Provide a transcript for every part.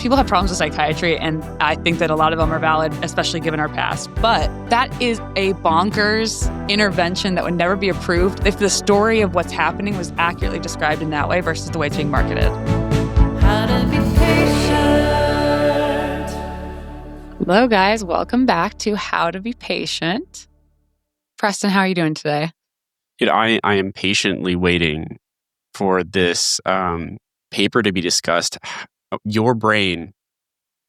people have problems with psychiatry, and I think that a lot of them are valid, especially given our past. But that is a bonkers intervention that would never be approved if the story of what's happening was accurately described in that way versus the way it's being marketed. How to be patient. Hello, guys. Welcome back to How to Be Patient. Preston, how are you doing today? I am patiently waiting for this paper to be discussed. Your brain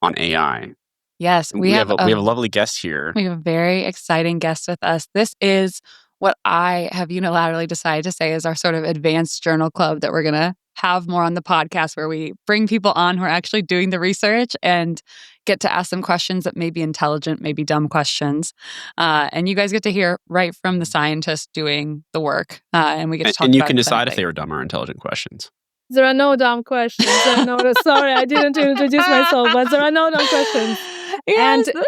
on AI. Yes, we have a lovely guest here. We have a very exciting guest with us. This is what I have unilaterally decided to say is our sort of advanced journal club that we're going to have more on the podcast, where we bring people on who are actually doing the research and get to ask them questions that may be intelligent, maybe dumb questions. And you guys get to hear right from the scientist doing the work. And we get to talk about And you can decide if they were dumb or intelligent questions. There are no dumb questions. Sorry, I didn't introduce myself, but there are no dumb questions. Yes. And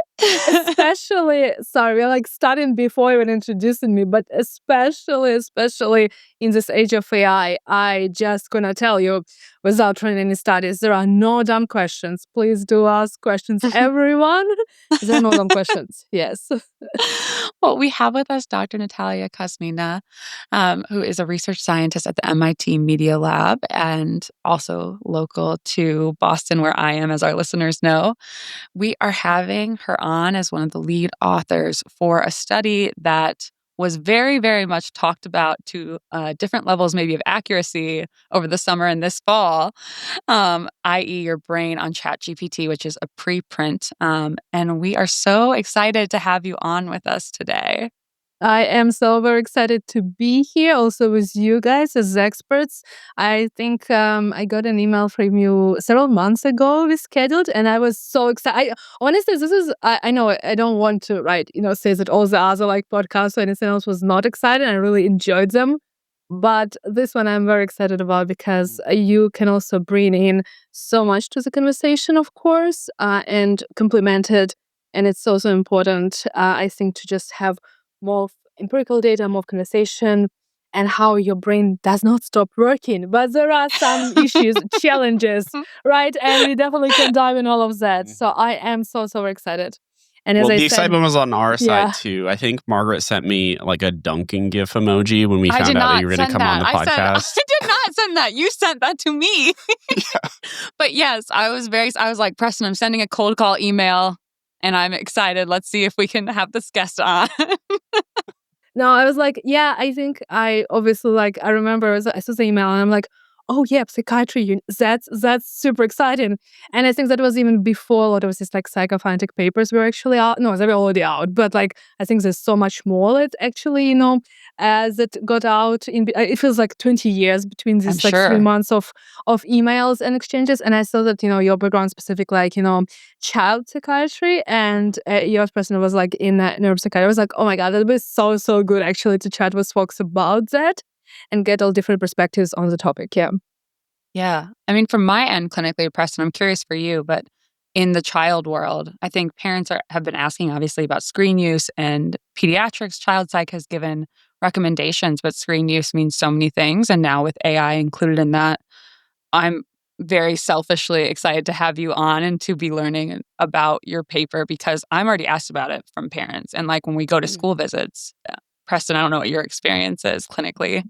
especially, sorry, we're like starting before even introducing me, but especially in this age of AI, I just gonna tell you, without running any studies, there are no dumb questions. Please do ask questions, everyone. There are no dumb questions. Yes. Well, we have with us Dr. Nataliya Kosmyna, who is a research scientist at the MIT Media Lab and also local to Boston, where I am, as our listeners know. We are having her on as one of the lead authors for a study that was very, very much talked about to different levels maybe of accuracy over the summer and this fall, i.e. your brain on ChatGPT, which is a preprint. And we are so excited to have you on with us today. I am so very excited to be here also with you guys as experts. I think I got an email from you several months ago we scheduled, and I was so excited. Honestly, this is, I know I don't want to, say that all the other podcasts or anything else was not exciting. I really enjoyed them. But this one I'm very excited about because you can also bring in so much to the conversation, of course, and complement it. And it's also important, I think, to just have more empirical data, more conversation, and how your brain does not stop working. But there are some issues, challenges, right? And we definitely can dive in all of that. So I am so excited. And as the I said, excitement was on our side too. I think Margaret sent me like a dunking GIF emoji when we found out that you were going to come on the podcast. I did not send that. You sent that to me. Yeah. But yes, I was like, Preston, I'm sending a cold call email. And I'm excited. Let's see if we can have this guest on. No, I was like, I think I obviously I remember I saw the email and I'm like, oh yeah, psychiatry, that's super exciting. And I think that was even before a lot of these psychophantic papers were actually out. No, they were already out, but I think there's so much more that actually, as it got out, it feels like 20 years between these 3 months of emails and exchanges. And I saw that, your background specific, child psychiatry, and your person was in neuropsychiatry. I was like, oh my God, that was so good actually to chat with folks about that and get all different perspectives on the topic. Yeah. I mean, from my end, clinically, Preston, I'm curious for you, but in the child world, I think parents have been asking, obviously, about screen use, and pediatrics, child psych has given recommendations, but screen use means so many things. And now with AI included in that, I'm very selfishly excited to have you on and to be learning about your paper, because I'm already asked about it from parents. And when we go to school visits, Preston, I don't know what your experience is clinically.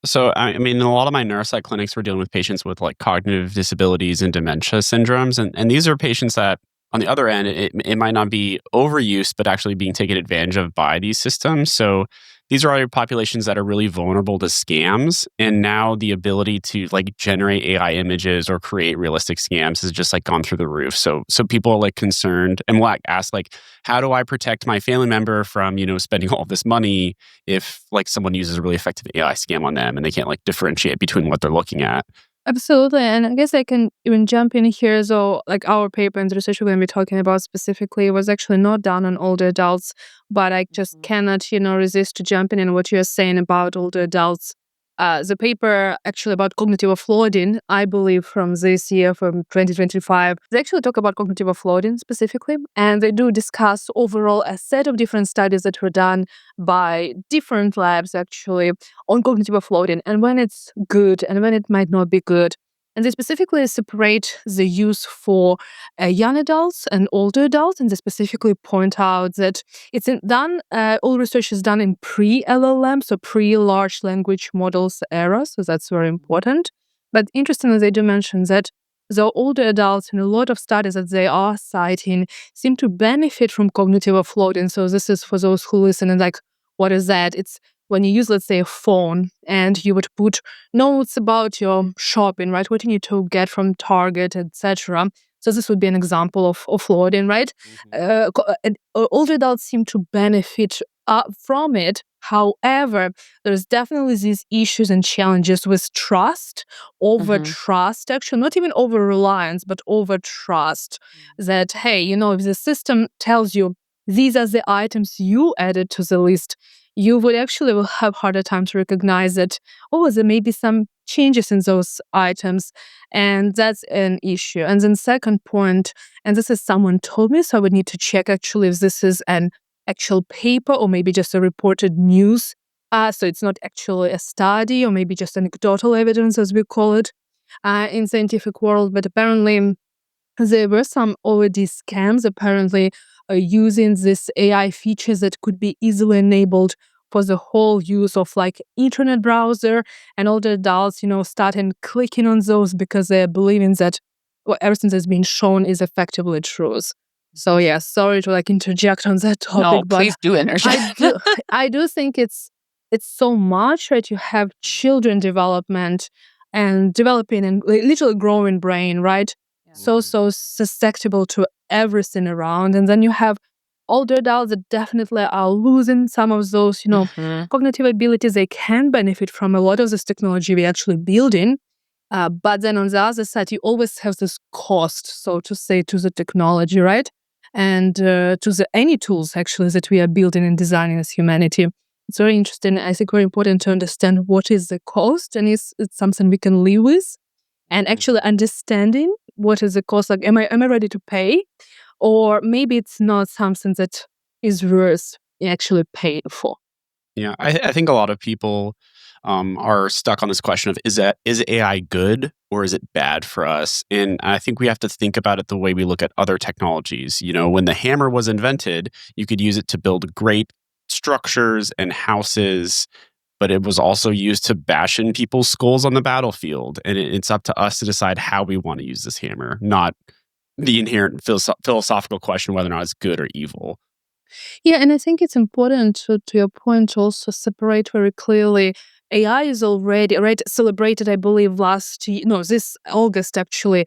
So, I mean, in a lot of my neuropsych clinics, we're dealing with patients with cognitive disabilities and dementia syndromes. And these are patients that, on the other end, it might not be overuse, but actually being taken advantage of by these systems. So these are all populations that are really vulnerable to scams. And now the ability to generate AI images or create realistic scams has just gone through the roof. So people are concerned and will ask how do I protect my family member from, spending all this money if someone uses a really effective AI scam on them and they can't differentiate between what they're looking at. Absolutely. And I guess I can even jump in here. So our paper and the research we're going to be talking about specifically was actually not done on older adults, but I just cannot, resist to jump in what you're saying about older adults. The paper actually about cognitive offloading, I believe from this year, from 2025, they actually talk about cognitive offloading specifically, and they do discuss overall a set of different studies that were done by different labs actually on cognitive offloading and when it's good and when it might not be good. And they specifically separate the use for young adults and older adults. And they specifically point out that all research is done in pre-LLM, so pre-large language models era. So that's very important. But interestingly, they do mention that the older adults in a lot of studies that they are citing seem to benefit from cognitive offloading. So this is for those who listen and like, what is that? It's when you use, let's say, a phone and you would put notes about your shopping, right? What you need to get from Target, etc. So this would be an example of offloading, right? Older adults seem to benefit from it. However, there's definitely these issues and challenges with trust, over trust, actually, not even over reliance, but over trust. That, hey, if the system tells you these are the items you added to the list, you would actually will have harder time to recognize that, there may be some changes in those items. And that's an issue. And then second point, and this is someone told me, so I would need to check actually if this is an actual paper or maybe just a reported news. So it's not actually a study or maybe just anecdotal evidence, as we call it in scientific world. But apparently there were some already scams apparently using this AI features that could be easily enabled for the whole use of like internet browser, and all the adults, starting clicking on those because they're believing that everything that's been shown is effectively truth. So yeah, sorry to like interject on that topic, No, but please do interject. I do think it's so much, right? You have children development and developing and literally growing brain, right? So susceptible to everything around. And then you have older adults that definitely are losing some of those, cognitive abilities. They can benefit from a lot of this technology we actually building. But then on the other side, you always have this cost, so to say, to the technology, right? And to any tools actually that we are building and designing as humanity. It's very interesting. I think very important to understand what is the cost, and it's something we can live with, and actually understanding what is the cost. Like, am I ready to pay, or maybe it's not something that is worth actually paying for. Yeah, I think a lot of people are stuck on this question of is AI good or is it bad for us? And I think we have to think about it the way we look at other technologies. When the hammer was invented, you could use it to build great structures and houses, but it was also used to bash in people's skulls on the battlefield. And it's up to us to decide how we want to use this hammer, not the inherent philosophical question whether or not it's good or evil. Yeah, and I think it's important to your point to also separate very clearly. AI is already celebrated, I believe, this August actually,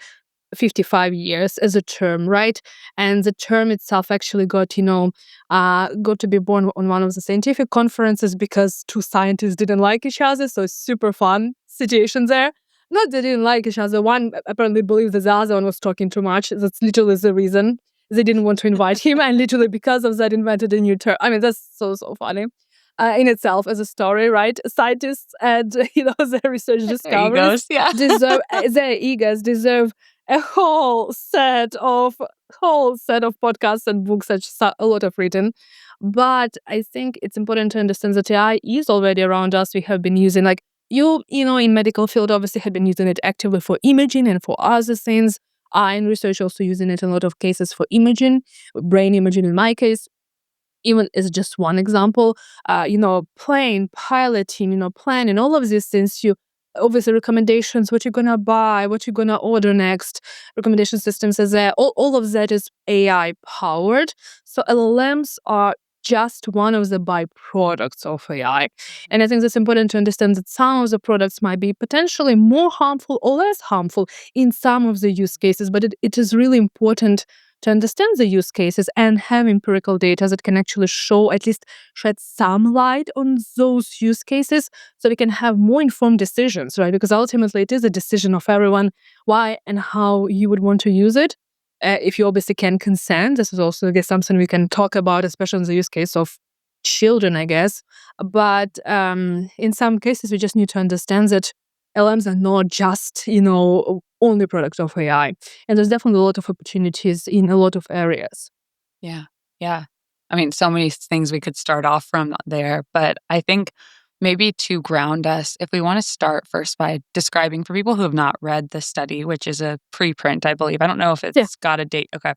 55 years as a term, right? And the term itself actually got to be born on one of the scientific conferences because two scientists didn't like each other. So it's super fun situation there. Not they didn't like each other. One apparently believed that the other one was talking too much. That's literally the reason they didn't want to invite him. And literally because of that invented a new term. I mean, that's so funny. In itself as a story, right? Scientists and their research Their discoveries egos, yeah. deserve their egos deserve a whole set of podcasts and books that a lot of written. But I think it's important to understand that AI is already around us. We have been using in medical field, obviously have been using it actively for imaging and for other things. In research also using it in a lot of cases for imaging, brain imaging in my case. Even as just one example, plane piloting, planning, all of these things, obviously recommendations, what you're gonna buy, what you're gonna order next, recommendation systems is there. All of that is AI powered. So LLMs are just one of the byproducts of AI. And I think it's important to understand that some of the products might be potentially more harmful or less harmful in some of the use cases, but it is really important to understand the use cases and have empirical data that can actually at least shed some light on those use cases so we can have more informed decisions, right? Because ultimately it is a decision of everyone why and how you would want to use it. If you obviously can consent, this is also, I guess, something we can talk about, especially in the use case of children, I guess. But in some cases, we just need to understand that LMs are not just, only product of AI. And there's definitely a lot of opportunities in a lot of areas. Yeah. Yeah. I mean, so many things we could start off from there, but I think maybe to ground us, if we want to start first by describing for people who have not read the study, which is a preprint, I believe. I don't know if Yeah. it's got a date. Okay.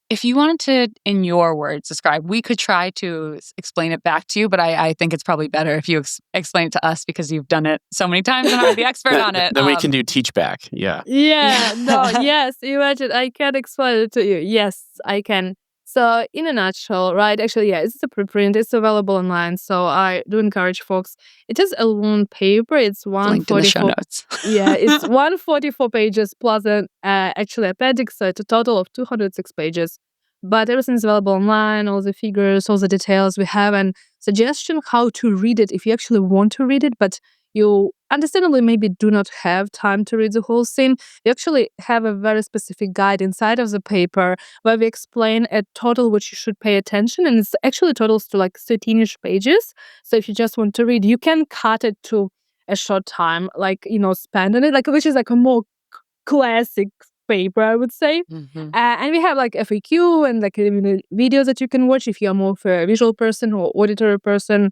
If you wanted to, in your words, describe, we could try to explain it back to you, but I think it's probably better if you explain it to us because you've done it so many times and are the expert on it. Then we can do teach back. Yeah. Yeah, no, yes, imagine I can explain it to you. Yes, I can. So, in a nutshell, right? Actually, yeah, it's a preprint. It's available online. So, I do encourage folks. It is a long paper. It's Linked in the show 144. notes. Yeah, it's 144 pages plus an actually appendix. So, it's a total of 206 pages. But everything's available online, all the figures, all the details. We have a suggestion how to read it if you actually want to read it, but you understandably maybe do not have time to read the whole thing. We actually have a very specific guide inside of the paper where we explain a total which you should pay attention, and it's actually totals to like 13ish pages. So if you just want to read, you can cut it to a short time, like spend on it, like which is like a more classic paper, I would say. Mhm. And we have like FAQ and like videos that you can watch if you're more of a visual person or auditory person.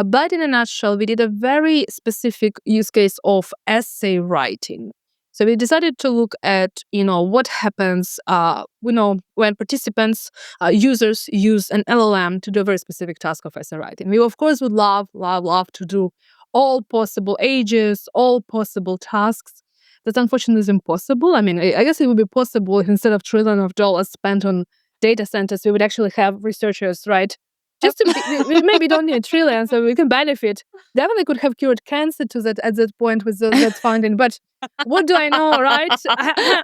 But in a nutshell, we did a very specific use case of essay writing. So we decided to look at, what happens, when participants, users use an LLM to do a very specific task of essay writing. We, of course, would love to do all possible ages, all possible tasks. That unfortunately is impossible. I mean, I guess it would be possible if instead of trillions of dollars spent on data centers, we would actually have researchers, right? Just to we maybe don't need a trillion, so we can benefit. Definitely could have cured cancer to that at that point with that funding. But what do I know, right?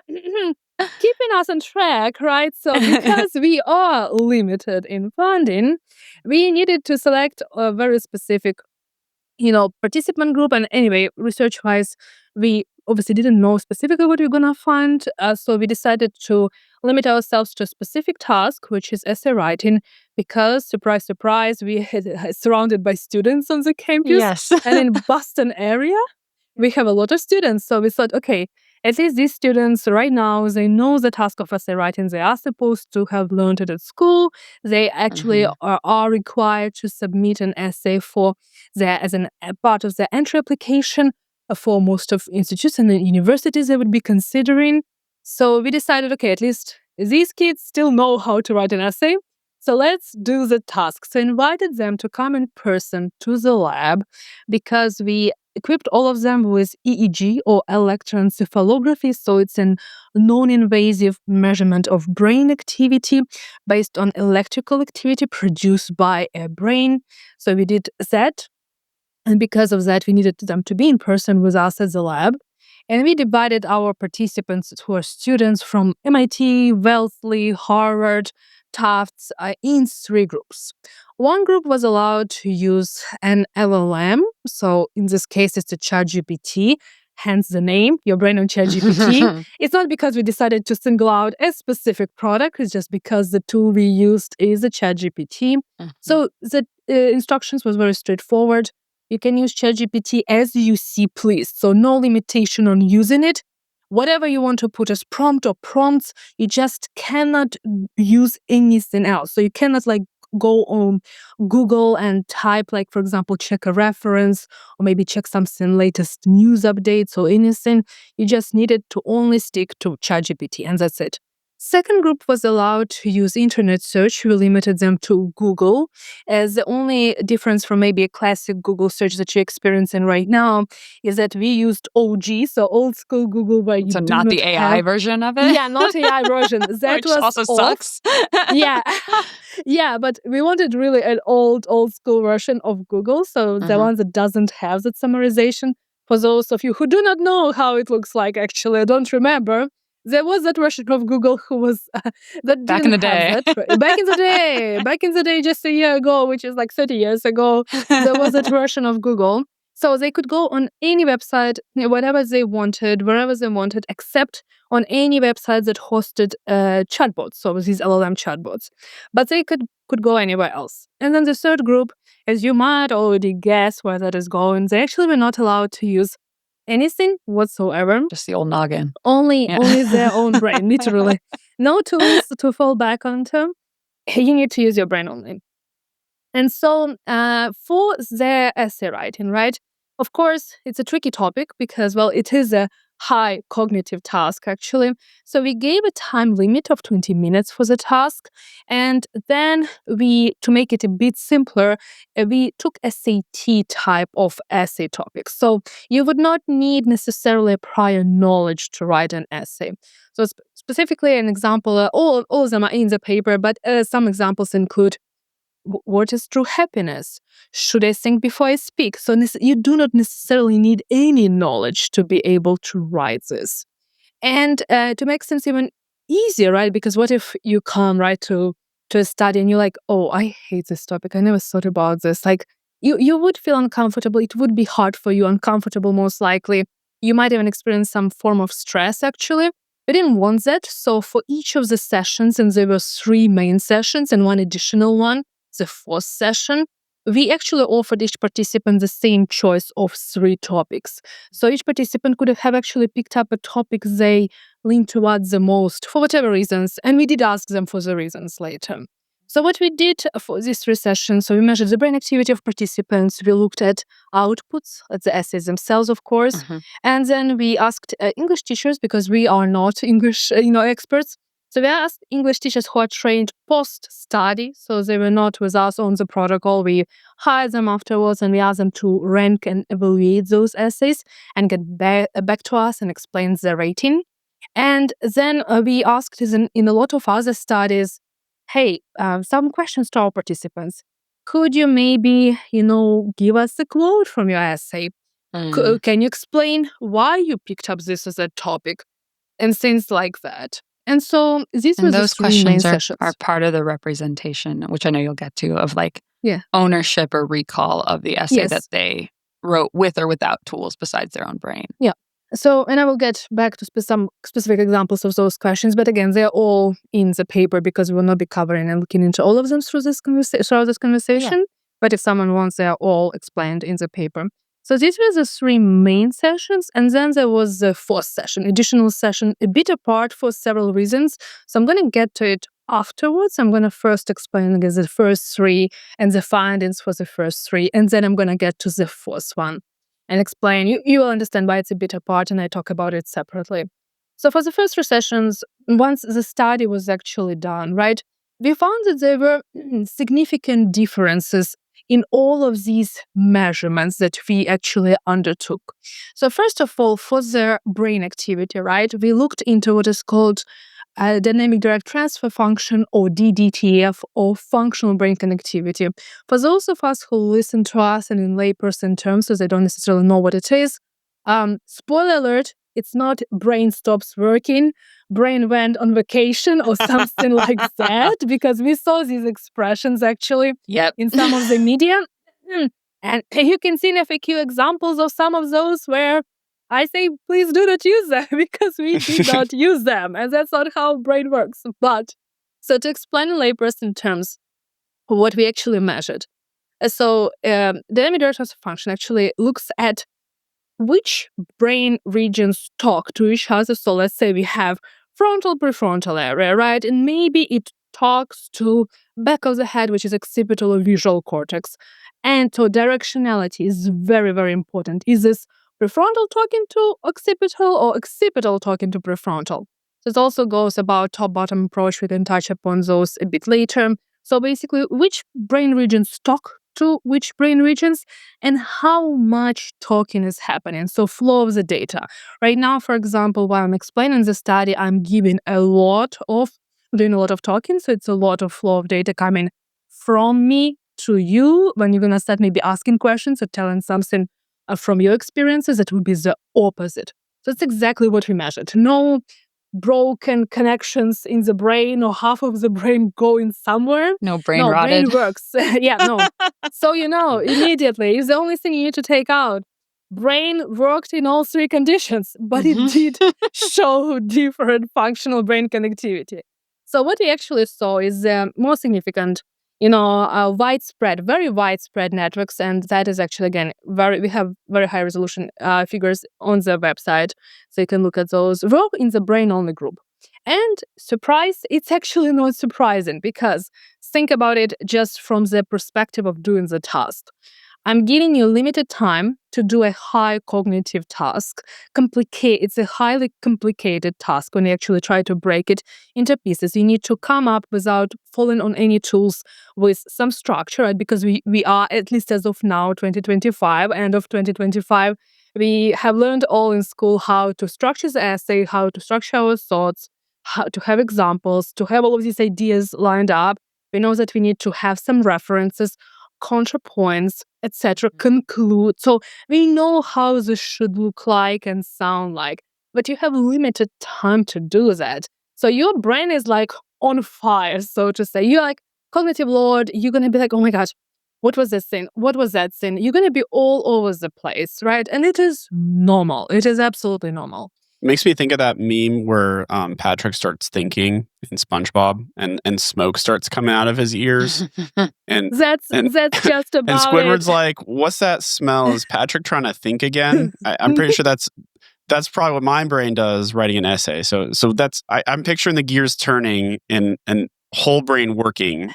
Keeping us on track, right? So because we are limited in funding, we needed to select a very specific participant group. And anyway, research wise, we obviously didn't know specifically what we are going to find. So we decided to limit ourselves to a specific task, which is essay writing, because surprise, surprise, we had surrounded by students on the campus. Yes. And in Boston area, we have a lot of students. So we thought, okay, at least these students right now, they know the task of essay writing. They are supposed to have learned it at school. They actually are required to submit an essay for as a part of their entry application for most of institutes and the universities they would be considering. So we decided, okay, at least these kids still know how to write an essay. So let's do the task. So invited them to come in person to the lab because we equipped all of them with EEG or electroencephalography. So it's a non-invasive measurement of brain activity based on electrical activity produced by a brain. So we did that. And because of that, we needed them to be in person with us at the lab. And we divided our participants who are students from MIT, Wellesley, Harvard, Tufts in 3 groups. One group was allowed to use an LLM. So in this case, it's a ChatGPT, hence the name, Your Brain on ChatGPT. It's not because we decided to single out a specific product. It's just because the tool we used is a ChatGPT. So the instructions was very straightforward. You can use ChatGPT as you see pleased. So no limitation on using it. Whatever you want to put as prompt or prompts, you just cannot use anything else. So you cannot go on Google and type, for example, check a reference or maybe check something latest news updates or anything. You just needed to only stick to ChatGPT and that's it. Second group was allowed to use internet search. We limited them to Google, as the only difference from maybe a classic Google search that you're experiencing right now is that we used OG, so old school Google, where you So do not the AI version of it? Yeah, not AI version. That Which was also old. sucks. Yeah. Yeah, but we wanted really an old school version of Google, so the one that doesn't have that summarization. For those of you who do not know how it looks like, actually, I don't remember. There was that version of Google who was that Back in didn't the have day. that. Back in the day, just a year ago, which is like 30 years ago, there was that version of Google. So they could go on any website, whatever they wanted, wherever they wanted, except on any website that hosted chatbots, so these LLM chatbots. But they could go anywhere else. And then the third group, as you might already guess where that is going, they actually were not allowed to use anything whatsoever. Just the old noggin. Only Yeah. their own brain, literally. No tools to fall back onto. You need to use your brain only. And so for the essay writing, right? Of course, it's a tricky topic because, well, it is a high cognitive task, actually. So we gave a time limit of 20 minutes for the task. And then to make it a bit simpler, we took SAT type of essay topics. So you would not need necessarily prior knowledge to write an essay. So specifically, an example, all of them are in the paper, but some examples include what is true happiness? Should I think before I speak? So you do not necessarily need any knowledge to be able to write this. And to make things even easier, right? Because what if you come right to a study and you're like, oh, I hate this topic. I never thought about this. Like you would feel uncomfortable. It would be hard for you, uncomfortable most likely. You might even experience some form of stress actually. We didn't want that. So for each of the sessions, and there were 3 main sessions and one additional one, the 4th session, we actually offered each participant the same choice of 3 topics. So each participant could have actually picked up a topic they lean towards the most for whatever reasons, and we did ask them for the reasons later. So what we did for these 3 sessions, so we measured the brain activity of participants, we looked at outputs, at the essays themselves, of course, and then we asked English teachers, because we are not English experts, so we asked English teachers who are trained post-study, so they were not with us on the protocol. We hired them afterwards and we asked them to rank and evaluate those essays and get back to us and explain their rating. And then we asked in a lot of other studies, hey, some questions to our participants. Could you maybe, give us a quote from your essay? Can you explain why you picked up this as a topic? And things like that. And so these were And the those 3 main questions are sessions. part of the representation, which I know you'll get to, of like Yeah. ownership or recall of the essay Yes. that they wrote with or without tools besides their own brain. Yeah. So, and I will get back to some specific examples of those questions, but again, they're all in the paper because we will not be covering and looking into all of them through this conversation. But if someone wants, they are all explained in the paper. So these were the 3 main sessions, and then there was the 4th session, additional session, a bit apart for several reasons. So I'm going to get to it afterwards. I'm going to first explain the first 3 and the findings for the first 3, and then I'm going to get to the 4th one and explain. You will understand why it's a bit apart, and I talk about it separately. So for the first 3 sessions, once the study was actually done, right, we found that there were significant differences in all of these measurements that we actually undertook. So first of all, for the brain activity, right, we looked into what is called dynamic direct transfer function, or DDTF, or functional brain connectivity. For those of us who listen to us and in layperson terms, so they don't necessarily know what it is, spoiler alert, it's not brain stops working, brain went on vacation or something like that, because we saw these expressions actually in some of the media. And you can see in FAQ examples of some of those where I say, please do not use them because we did not use them. And that's not how brain works. But so to explain in layperson terms, what we actually measured. So dynamic direct transfer function actually looks at which brain regions talk to each other. So let's say we have frontal prefrontal area, right? And maybe it talks to back of the head, which is occipital or visual cortex. And so directionality is very, very important. Is this prefrontal talking to occipital or occipital talking to prefrontal? So it also goes about top-bottom approach. We can touch upon those a bit later. So basically, which brain regions talk to which brain regions and how much talking is happening. So flow of the data. Right now, for example, while I'm explaining the study, I'm doing a lot of talking. So it's a lot of flow of data coming from me to you. When you're going to start maybe asking questions or telling something from your experiences, it would be the opposite. So it's exactly what we measured. No broken connections in the brain or half of the brain going somewhere. No brain No, rotted. brain works. So immediately, it's the only thing you need to take out. Brain worked in all 3 conditions, but it did show different functional brain connectivity. So what we actually saw is more significant, widespread, very widespread networks, and that is actually, again, we have very high resolution figures on the website, so you can look at those. We're in the brain-only group. And surprise, it's actually not surprising because think about it just from the perspective of doing the task. I'm giving you limited time to do a high cognitive task. It's a highly complicated task when you actually try to break it into pieces. You need to come up without falling on any tools with some structure, right? Because we are, at least as of now, 2025, end of 2025, we have learned all in school how to structure the essay, how to structure our thoughts, how to have examples, to have all of these ideas lined up. We know that we need to have some references, contrapoints, etc., conclude. So we know how this should look like and sound like, but you have limited time to do that. So your brain is like on fire, so to say. You're like cognitive load. You're gonna be like, oh my gosh, what was this thing? What was that thing? You're gonna be all over the place, right? And it is normal. It is absolutely normal. Makes me think of that meme where Patrick starts thinking in SpongeBob, and smoke starts coming out of his ears, and That's and just and about Squidward's it. like, "What's that smell? Is Patrick trying to think again?" I'm pretty sure that's probably what my brain does writing an essay. So I'm picturing the gears turning and whole brain working,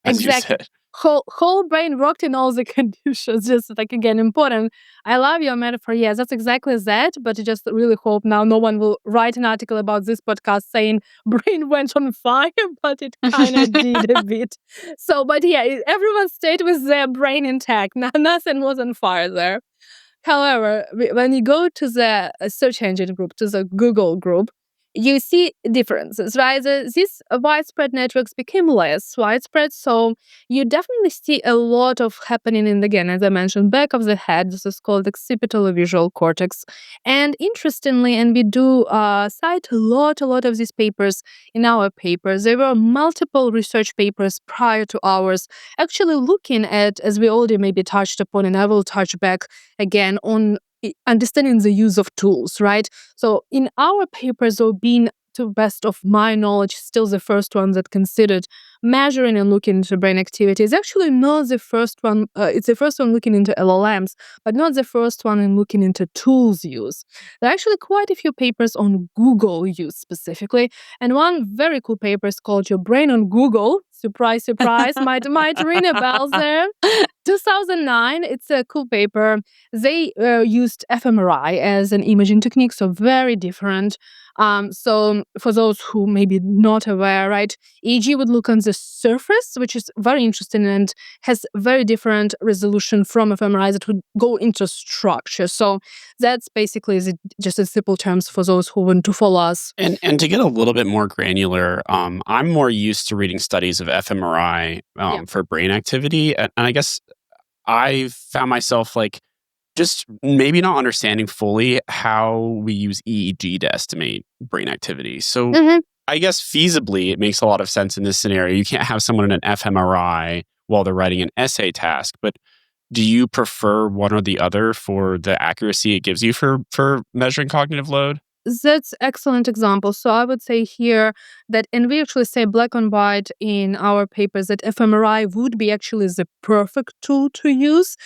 as you Exactly. said. Whole brain worked in all the conditions. Just like again, important. I love your metaphor. Yes, that's exactly that. But I just really hope now no one will write an article about this podcast saying brain went on fire, but it kind of did a bit. So, but yeah, everyone stayed with their brain intact. Nothing was on fire there. However, when you go to the search engine group, to the Google group, you see differences, right? These widespread networks became less widespread, so you definitely see a lot of happening in, again, as I mentioned, back of the head. This is called occipital visual cortex. And interestingly, and we do cite a lot of these papers in our papers. There were multiple research papers prior to ours, actually looking at, as we already maybe touched upon, and I will touch back again on understanding the use of tools, right? So in our papers, though, being to best of my knowledge, still the first one that considered measuring and looking into brain activity is actually not the first one. It's the first one looking into LLMs, but not the first one in looking into tools use. There are actually quite a few papers on Google use specifically, and one very cool paper is called "Your Brain on Google." Surprise, surprise! might ring a bell there. 2009. It's a cool paper. They used fMRI as an imaging technique, so very different. So for those who may be not aware, right, EEG would look on the surface, which is very interesting and has very different resolution from fMRI that would go into structure. So that's basically just in simple terms for those who want to follow us. And to get a little bit more granular, I'm more used to reading studies of fMRI Yeah. for brain activity, and I guess I found myself like just maybe not understanding fully how we use EEG to estimate brain activity. So Mhm. I guess feasibly, it makes a lot of sense in this scenario. You can't have someone in an fMRI while they're writing an essay task, but do you prefer one or the other for the accuracy it gives you for measuring cognitive load? That's excellent example. So I would say here that, and we actually say black and white in our papers, that fMRI would be actually the perfect tool to use.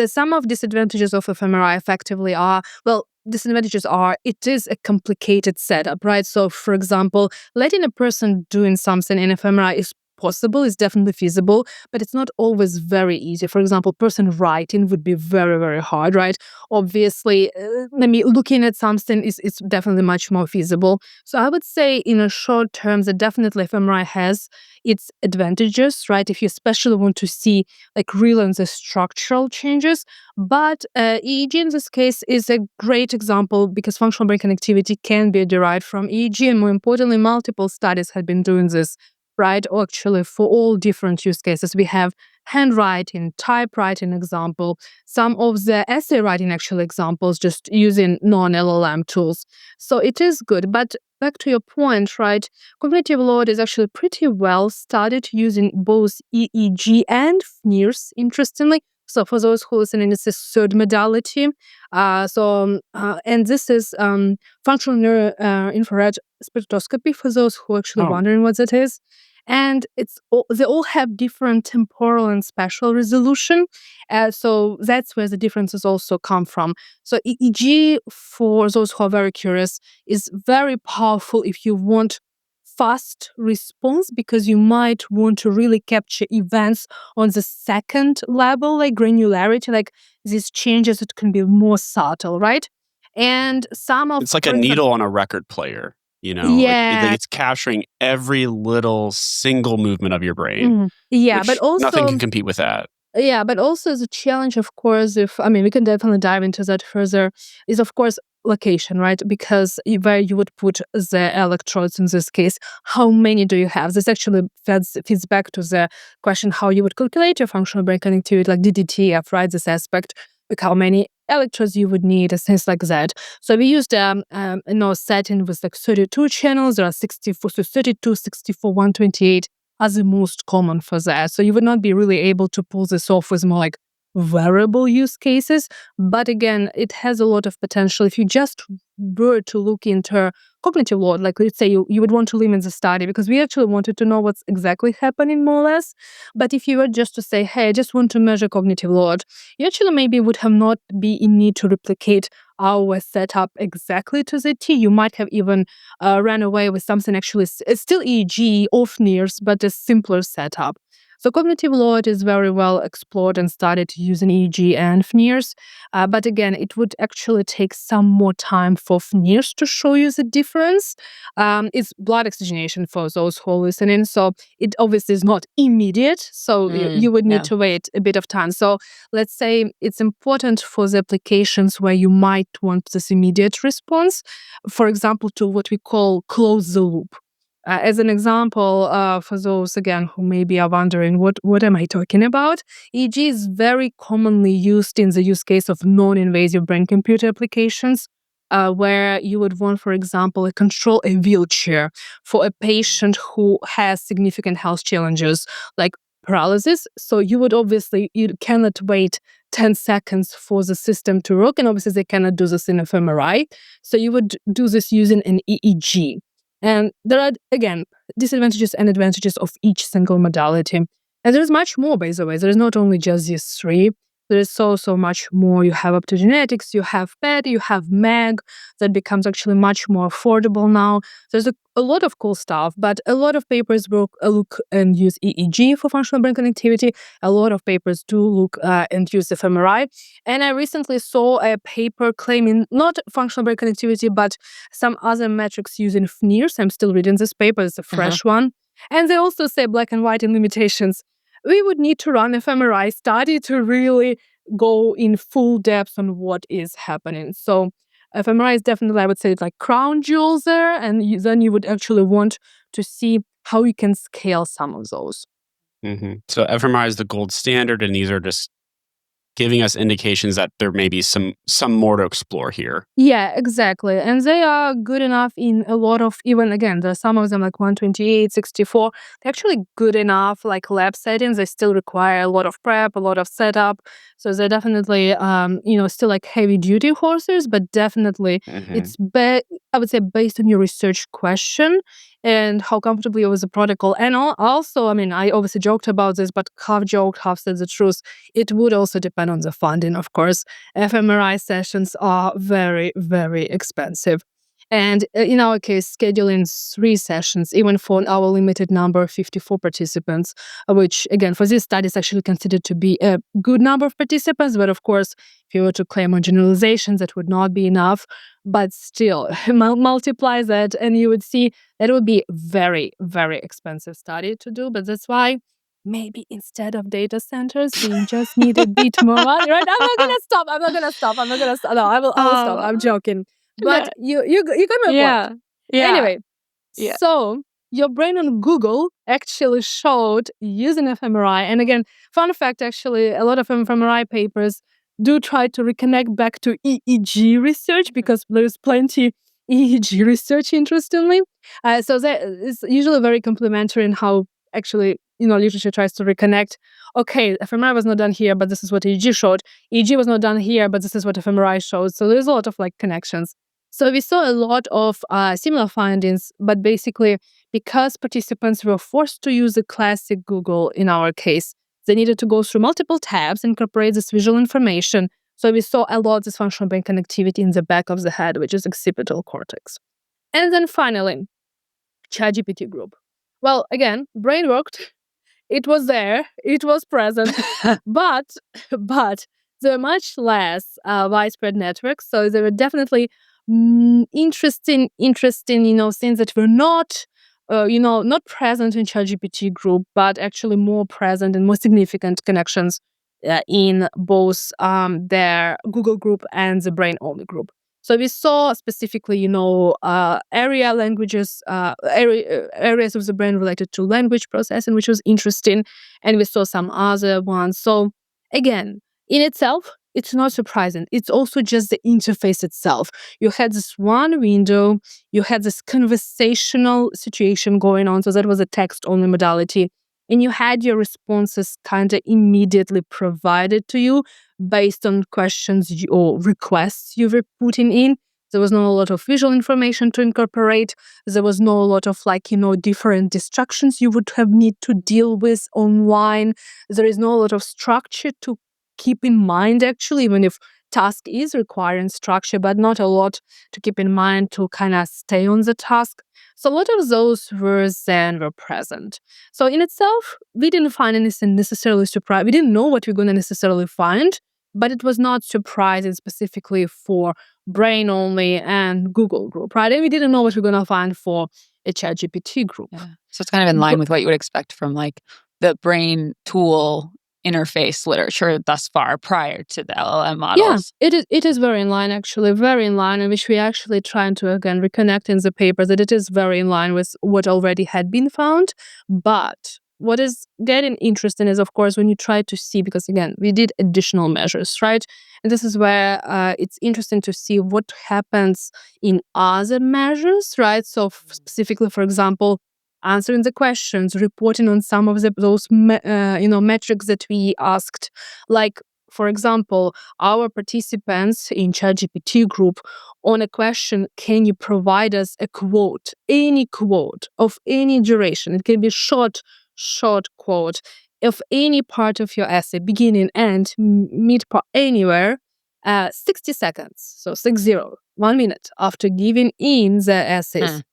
Some of disadvantages of fMRI effectively are, well, disadvantages are it is a complicated setup, right? So for example, letting a person doing something in fMRI is possible, is definitely feasible, but it's not always very easy. For example, person writing would be very, very hard, right? Obviously, looking at something is it's definitely much more feasible. So I would say in a short term that definitely fMRI has its advantages, right? If you especially want to see like real and the structural changes. But EEG in this case is a great example because functional brain connectivity can be derived from EEG, and more importantly, multiple studies have been doing this, right? Or actually, for all different use cases, we have handwriting, typewriting example, some of the essay writing actual examples, just using non-LLM tools. So it is good. But back to your point, right? Cognitive load is actually pretty well studied using both EEG and FNIRS, interestingly. So for those who listening, it's a third modality. And this is functional neuro infrared spectroscopy for those who are actually Oh, wondering what that is. And they all have different temporal and spatial resolution. So that's where the differences also come from. So EEG, for those who are very curious, is very powerful if you want fast response because you might want to really capture events on the second level, like granularity, like these changes, it can be more subtle, right? And some of, It's like a for example, needle on a record player, yeah, it's capturing every little single movement of your brain, yeah, but which nothing also can compete with that. yeah, but also the challenge, of course, if I mean, we can definitely dive into that further, is of course location, right? Because where you would put the electrodes in this case, how many do you have? This actually feeds back to the question how you would calculate your functional brain connectivity, like DDTF, right? This aspect, like how many electrodes you would need, and things like that. So we used setting with like 32 channels. There are 64, so 32, 64, 128 are the most common for that. So you would not be really able to pull this off with more like variable use cases. But again, it has a lot of potential. If you just were to look into cognitive load, like let's say you would want to limit the study because we actually wanted to know what's exactly happening more or less. But if you were just to say, hey, I just want to measure cognitive load, you actually maybe would have not be in need to replicate our setup exactly to the T. You might have even ran away with something actually, it's still EEG of NIRS, but a simpler setup. So cognitive load is very well explored and studied using EEG and FNIRS. But again, it would actually take some more time for FNIRS to show you the difference. It's blood oxygenation for those who are listening. So it obviously is not immediate. So you would need yeah. to wait a bit of time. So let's say it's important for the applications where you might want this immediate response, for example, to what we call close the loop. As an example, for those again who maybe are wondering what am I talking about, EEG is very commonly used in the use case of non-invasive brain-computer applications, where you would want, for example, control a wheelchair for a patient who has significant health challenges like paralysis. So you cannot wait 10 seconds for the system to work, and obviously they cannot do this in fMRI. So you would do this using an EEG. And there are, again, disadvantages and advantages of each single modality. And there's much more, by the way. There's not only just these three. There is so much more. You have optogenetics, you have PET, you have MEG, that becomes actually much more affordable now. There's a lot of cool stuff, but a lot of papers look and use EEG for functional brain connectivity. A lot of papers do look and use fMRI. And I recently saw a paper claiming not functional brain connectivity, but some other metrics using FNIRS. I'm still reading this paper, it's a fresh one. And they also say black and white in limitations. We would need to run a fMRI study to really go in full depth on what is happening. So fMRI is definitely, I would say, like crown jewels there, and then you would actually want to see how you can scale some of those. So fMRI is the gold standard, and these are just giving us indications that there may be some more to explore here. Yeah, exactly. And they are good enough in a lot of, even again, there's some of them like 128, 64. They're actually good enough, like lab settings. They still require a lot of prep, a lot of setup. So they're definitely, still like heavy duty horses, but definitely it's, I would say, based on your research question and how comfortable you're with the protocol. And also, I mean, I obviously joked about this, but half joked, half said the truth. It would also depend on the funding, of course. fMRI sessions are very, very expensive. And in our case, scheduling 3 sessions, even for our limited number of 54 participants, which, again, for this study is actually considered to be a good number of participants. But of course, if you were to claim on generalizations, that would not be enough. But still, multiply that, and you would see that it would be very, very expensive study to do. But that's why maybe instead of data centers, we just need a bit more money, right? I'm not gonna stop. No, I will stop. I'm joking. But you got my point. Yeah. Anyway, so your brain on Google actually showed using fMRI. And again, fun fact, actually, a lot of fMRI papers do try to reconnect back to EEG research because there's plenty EEG research, interestingly. So that is usually very complementary in how actually, literature tries to reconnect. Okay, fMRI was not done here, but this is what EEG showed. EEG was not done here, but this is what fMRI showed. So there's a lot of like connections. So we saw a lot of similar findings, but basically because participants were forced to use the classic Google in our case, they needed to go through multiple tabs, incorporate this visual information. So we saw a lot of this functional brain connectivity in the back of the head, which is occipital cortex. And then finally, ChatGPT group. Well, again, brain worked. It was there. It was present. but there were much less widespread networks. So there were definitely interesting, things that were not, not present in ChatGPT group, but actually more present and more significant connections in both their Google group and the brain only group. So we saw specifically, area languages, areas of the brain related to language processing, which was interesting, and we saw some other ones. So again, in itself, it's not surprising. It's also just the interface itself. You had this one window, you had this conversational situation going on. So that was a text-only modality. And you had your responses kind of immediately provided to you based on questions or requests you were putting in. There was not a lot of visual information to incorporate. There was not a lot of different distractions you would have need to deal with online. There is not a lot of structure to keep in mind, actually, even if task is requiring structure, but not a lot to keep in mind to kind of stay on the task. So a lot of those words then were present. So in itself, we didn't find anything necessarily surprising. We didn't know what we're going to necessarily find, but it was not surprising specifically for brain only and Google group, right? And we didn't know what we're going to find for a ChatGPT group. Yeah. So it's kind of in line with what you would expect from like the brain tool interface literature thus far prior to the LLM models. Yeah, it is very in line, actually, very in line, in which we actually trying to, again, reconnect in the paper that it is very in line with what already had been found. But what is getting interesting is, of course, when you try to see, because again, we did additional measures, right? And this is where it's interesting to see what happens in other measures, right? So specifically, for example, answering the questions, reporting on some of those metrics that we asked, like, for example, our participants in ChatGPT group on a question, can you provide us a quote, any quote of any duration? It can be short quote of any part of your essay, beginning, end, mid part, anywhere, 60 seconds, so 60, 1 minute after giving in the essays,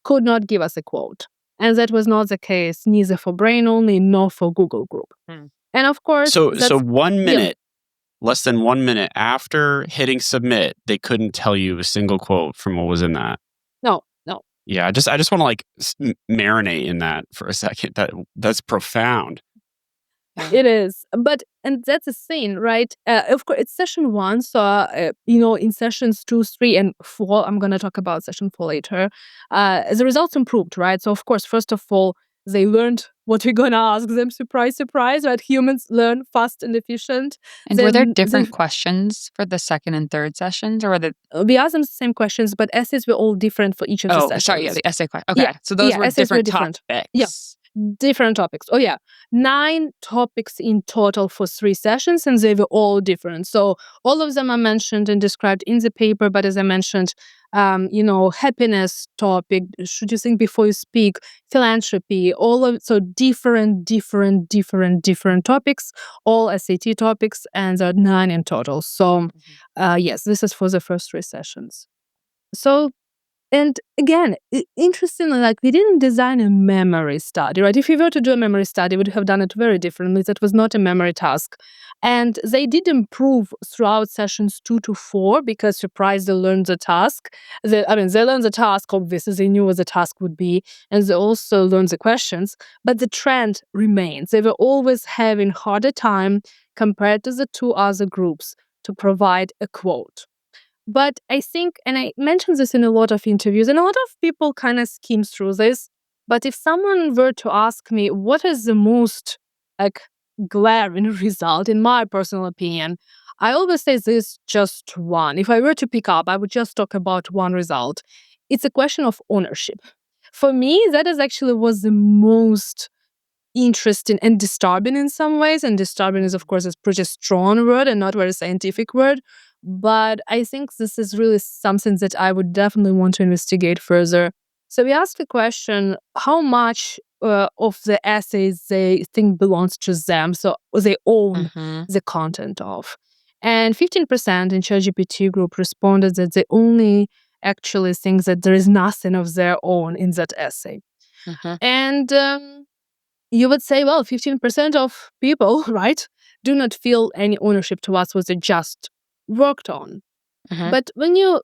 could not give us a quote. And that was not the case neither for brain only nor for Google group. And of course, so 1 minute, less than 1 minute after hitting submit, they couldn't tell you a single quote from what was in that. No. Yeah, I just want to like marinate in that for a second. That's profound. It is, and that's the thing, right? Of course, it's session 1. So in sessions 2, 3, and 4, I'm gonna talk about session 4 later. The results improved, right? So of course, first of all, they learned what we're gonna ask them. Surprise, surprise, right? Humans learn fast and efficient. And were there different questions for the second and third sessions, or were we asked them the same questions, but essays were all different for each of the sessions. Oh, sorry, the essay question. Okay, so those were different topics. Yeah. Different topics. 9 topics in total for 3 sessions, and they were all different. So all of them are mentioned and described in the paper, but as I mentioned, happiness topic, should you think before you speak, philanthropy, so different topics, all SAT topics, and there are 9 in total. So yes, this is for the first 3 sessions. So, and again, interestingly, like, we didn't design a memory study, right? If we were to do a memory study, we would have done it very differently. That was not a memory task. And they did improve throughout sessions 2 to 4 because, surprise, they learned the task. They learned the task, obviously, they knew what the task would be, and they also learned the questions. But the trend remains. They were always having harder time compared to the 2 other groups to provide a quote. But I think, and I mentioned this in a lot of interviews, and a lot of people kind of skim through this, but if someone were to ask me what is the most glaring result, in my personal opinion, I always say this just one. If I were to pick up, I would just talk about one result. It's a question of ownership. For me, that is actually was the most interesting and disturbing in some ways. And disturbing is, of course, a pretty strong word and not very scientific word. But I think this is really something that I would definitely want to investigate further. So we asked the question, how much of the essays they think belongs to them, so they own the content of. And 15% in ChatGPT group responded that they only actually think that there is nothing of their own in that essay. And you would say, well, 15% of people, right, do not feel any ownership towards what they just worked on. But when you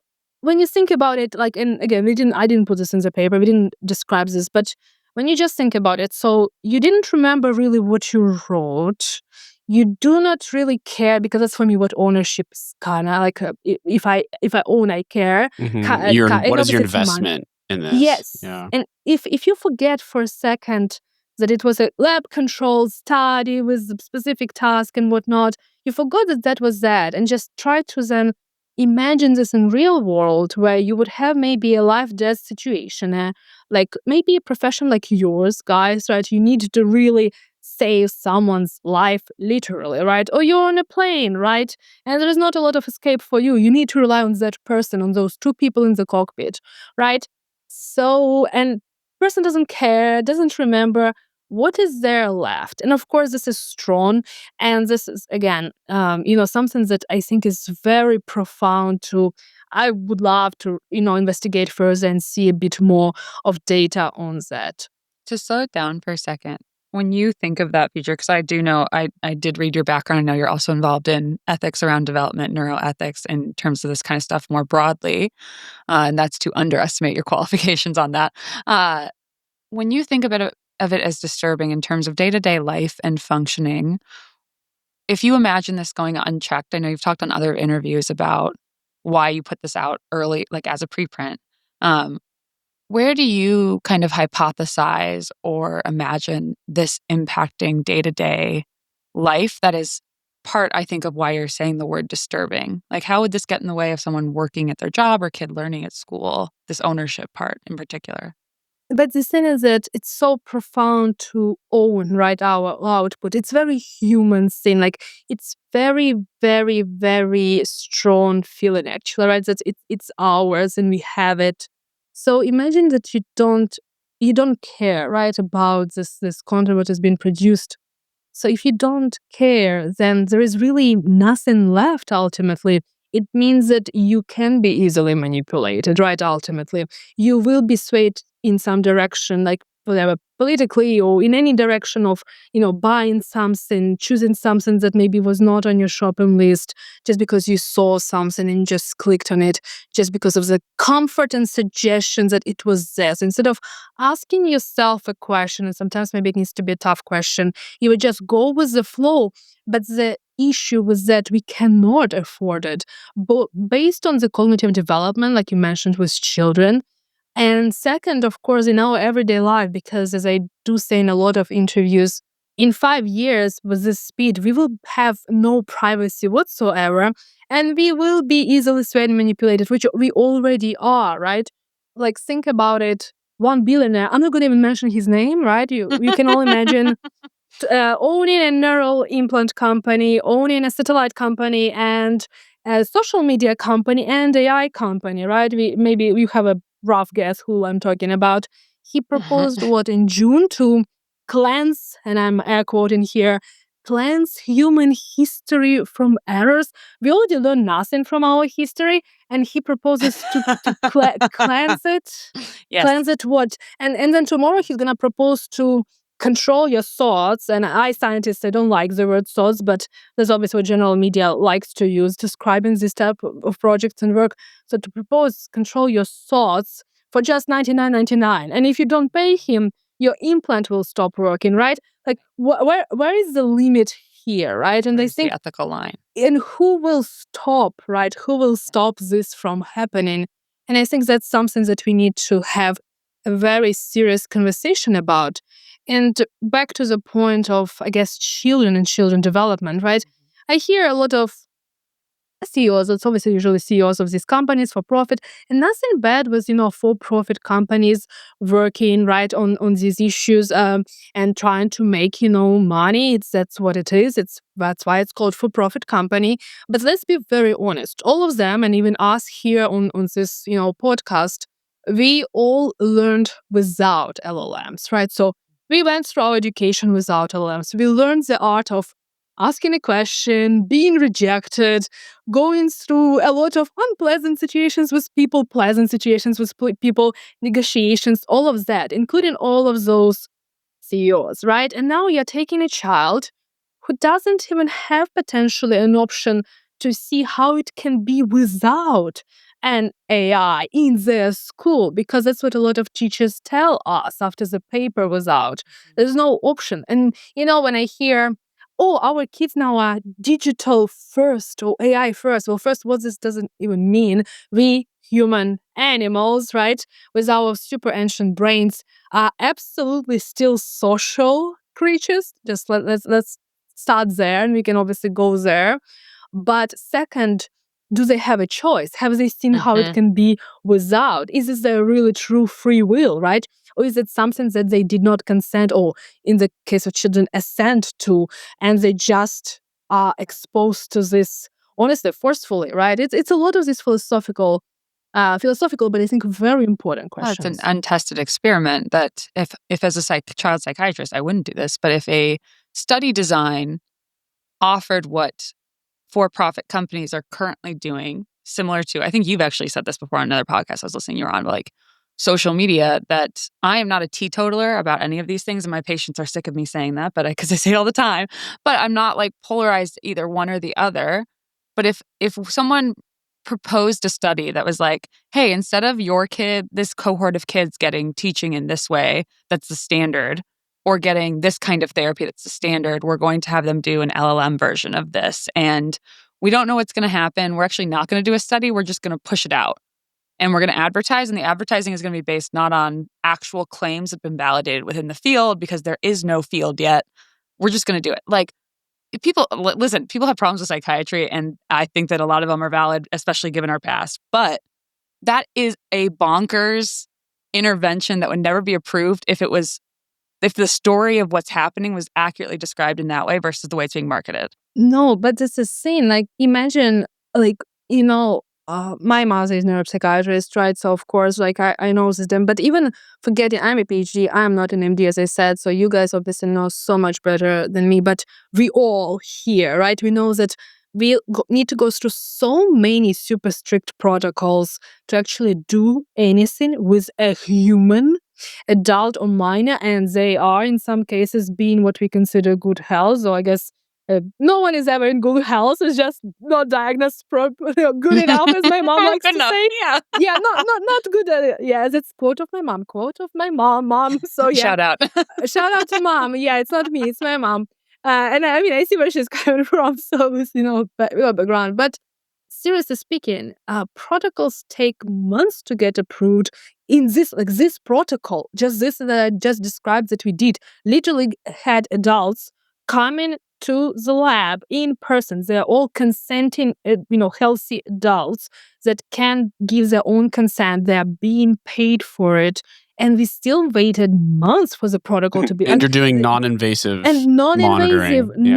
think about it, like, and again, I didn't put this in the paper, we didn't describe this, but when you just think about it, so you didn't remember really what you wrote. You do not really care, because that's for me what ownership is kind of like. If I own, I care. And What is your obviously it's money. investment in this? Yes. Yeah. And if you forget for a second that it was a lab controlled study with a specific task and whatnot, you forgot that that was that, and just try to then imagine this in real world, where you would have maybe a life-death situation, like maybe a profession like yours, guys, right? You need to really save someone's life, literally, right? Or you're on a plane, right? And there's not a lot of escape for you. You need to rely on that person, on those two people in the cockpit, right? So, and person doesn't care, doesn't remember what is there left. And of course, this is strong. And this is, again, something that I think is very profound to, I would love to, investigate further and see a bit more of data on that. To slow it down for a second, when you think of that feature, because I do know, I did read your background. I know you're also involved in ethics around development, neuroethics, in terms of this kind of stuff more broadly. And that's to underestimate your qualifications on that. When you think of it as disturbing in terms of day-to-day life and functioning, if you imagine this going unchecked, I know you've talked on other interviews about why you put this out early, like as a preprint. Where do you kind of hypothesize or imagine this impacting day-to-day life that is part, I think, of why you're saying the word disturbing? Like, how would this get in the way of someone working at their job or kid learning at school, this ownership part in particular? But the thing is that it's so profound to own, right, our output. It's very human thing. Like, it's very, very, very strong feeling, actually, right? That it's ours and we have it. So imagine that you don't care, right, about this content that has been produced. So if you don't care, then there is really nothing left ultimately. It means that you can be easily manipulated, right? Ultimately, you will be swayed in some direction, like whatever, politically or in any direction of, buying something, choosing something that maybe was not on your shopping list, just because you saw something and just clicked on it, just because of the comfort and suggestion that it was this. Instead of asking yourself a question, and sometimes maybe it needs to be a tough question, you would just go with the flow. But the issue was that we cannot afford it, but based on the cognitive development, like you mentioned, with children. And second, of course, in our everyday life, because as I do say in a lot of interviews, in 5 years with this speed, we will have no privacy whatsoever, and we will be easily swayed and manipulated, which we already are, right? Like, think about it. One billionaire, I'm not going to even mention his name, right? You can all imagine owning a neural implant company, owning a satellite company, and a social media company and AI company, right? Maybe you have a rough guess who I'm talking about. He proposed what in June to cleanse, and I'm air quoting here, cleanse human history from errors. We already learned nothing from our history, and he proposes to cleanse it. Yes. Cleanse it what? And then tomorrow he's gonna propose to control your thoughts. And I, scientists, I don't like the word thoughts, but that's obviously what general media likes to use describing this type of projects and work. So to propose control your thoughts for just $99.99, and if you don't pay him, your implant will stop working, right? Like, where is the limit here, right? And Where's they think, the ethical line? and who will stop, right? Who will stop this from happening? And I think that's something that we need to have a very serious conversation about. And back to the point of, I guess, children and children development, right? I hear a lot of CEOs, it's obviously usually CEOs of these companies for profit, and nothing bad with, for-profit companies working, right, on these issues, and trying to make, money. That's what it is. That's why it's called for-profit company. But let's be very honest. All of them, and even us here on this, podcast, we all learned without LLMs, right? So we went through our education without LLMs. We learned the art of asking a question, being rejected, going through a lot of unpleasant situations with people, pleasant situations with people, negotiations, all of that, including all of those CEOs, right? And now you're taking a child who doesn't even have potentially an option to see how it can be without an AI in their school, because that's what a lot of teachers tell us after the paper was out. There's no option. And, when I hear, oh, our kids now are digital first or AI first. Well, first, what this doesn't even mean. We human animals, right, with our super ancient brains, are absolutely still social creatures. Just let's start there, and we can obviously go there. But second, do they have a choice? Have they seen how it can be without? Is this their really true free will, right? Or is it something that they did not consent, or in the case of children, assent to, and they just are exposed to this, honestly, forcefully, right? It's a lot of these philosophical, but I think very important Well, it's an questions. untested experiment that if as a child psychiatrist, I wouldn't do this, but if a study design offered what for-profit companies are currently doing, similar to, I think you've actually said this before on another podcast I was listening you were on, but like social media, that I am not a teetotaler about any of these things, and my patients are sick of me saying that, but because I say it all the time, but I'm not like polarized either one or the other. But if someone proposed a study that was like, hey, instead of your kid, this cohort of kids getting teaching in this way, that's the standard, or getting this kind of therapy that's the standard, we're going to have them do an LLM version of this. And we don't know what's going to happen. We're actually not going to do a study. We're just going to push it out. And we're going to advertise. And the advertising is going to be based not on actual claims that have been validated within the field, because there is no field yet. We're just going to do it. Like, people, listen, people have problems with psychiatry, and I think that a lot of them are valid, especially given our past. But that is a bonkers intervention that would never be approved if the story of what's happening was accurately described in that way versus the way it's being marketed. No, but it's a scene. Like, imagine, like, my mother is a neuropsychiatrist, right? So, of course, like, I know this them. But even forgetting I'm a PhD, I'm not an MD, as I said. So, you guys obviously know so much better than me. But we all here, right? We know that we need to go through so many super strict protocols to actually do anything with a human, adult or minor. And they are, in some cases, being what we consider good health. So, I guess no one is ever in good health. It's just not diagnosed good enough, as my mom likes Good to enough. say. Yeah. Yeah, not good. Yeah, that's quote of my mom. Mom. So yeah, Shout out. shout out to mom. Yeah, it's not me, it's my mom. And I mean, I see where she's coming from. So it's background. But seriously speaking, protocols take months to get approved. In this protocol, just this that I just described that we did, literally had adults coming to the lab in person. They're all consenting, healthy adults that can give their own consent. They're being paid for it. And we still waited months for the protocol to be. And you're doing non-invasive And non-invasive, monitoring. Yeah.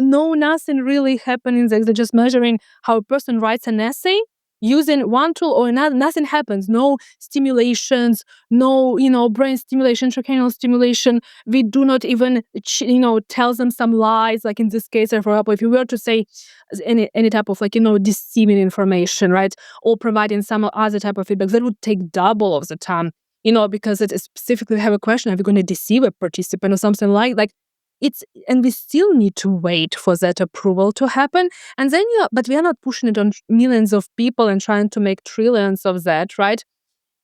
no, nothing really happening. They're just measuring how a person writes an essay using one tool or another. Nothing happens. No stimulations, no, brain stimulation, intracranial stimulation. We do not even, tell them some lies. Like in this case, for example, if you were to say any type of deceiving information, right, or providing some other type of feedback, that would take double of the time. Because it is specifically have a question, are we going to deceive a participant or something like it's, and we still need to wait for that approval to happen. And then, but we are not pushing it on millions of people and trying to make trillions of that, right?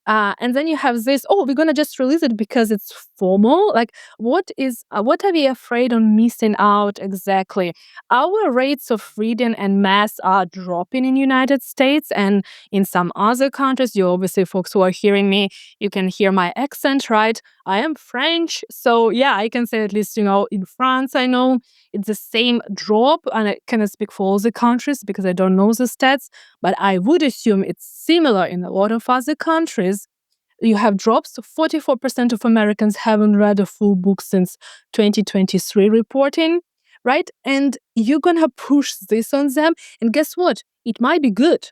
And then you have this, oh, we're going to just release it because it's formal. Like, what are we afraid of missing out exactly? Our rates of reading and math are dropping in United States and in some other countries. You obviously, folks who are hearing me, you can hear my accent, right? I am French. So yeah, I can say at least, in France, I know it's the same drop, and I cannot speak for all the countries because I don't know the stats, but I would assume it's similar in a lot of other countries. You have drops. 44% of Americans haven't read a full book since 2023 reporting, right? And you're going to push this on them. And guess what? It might be good.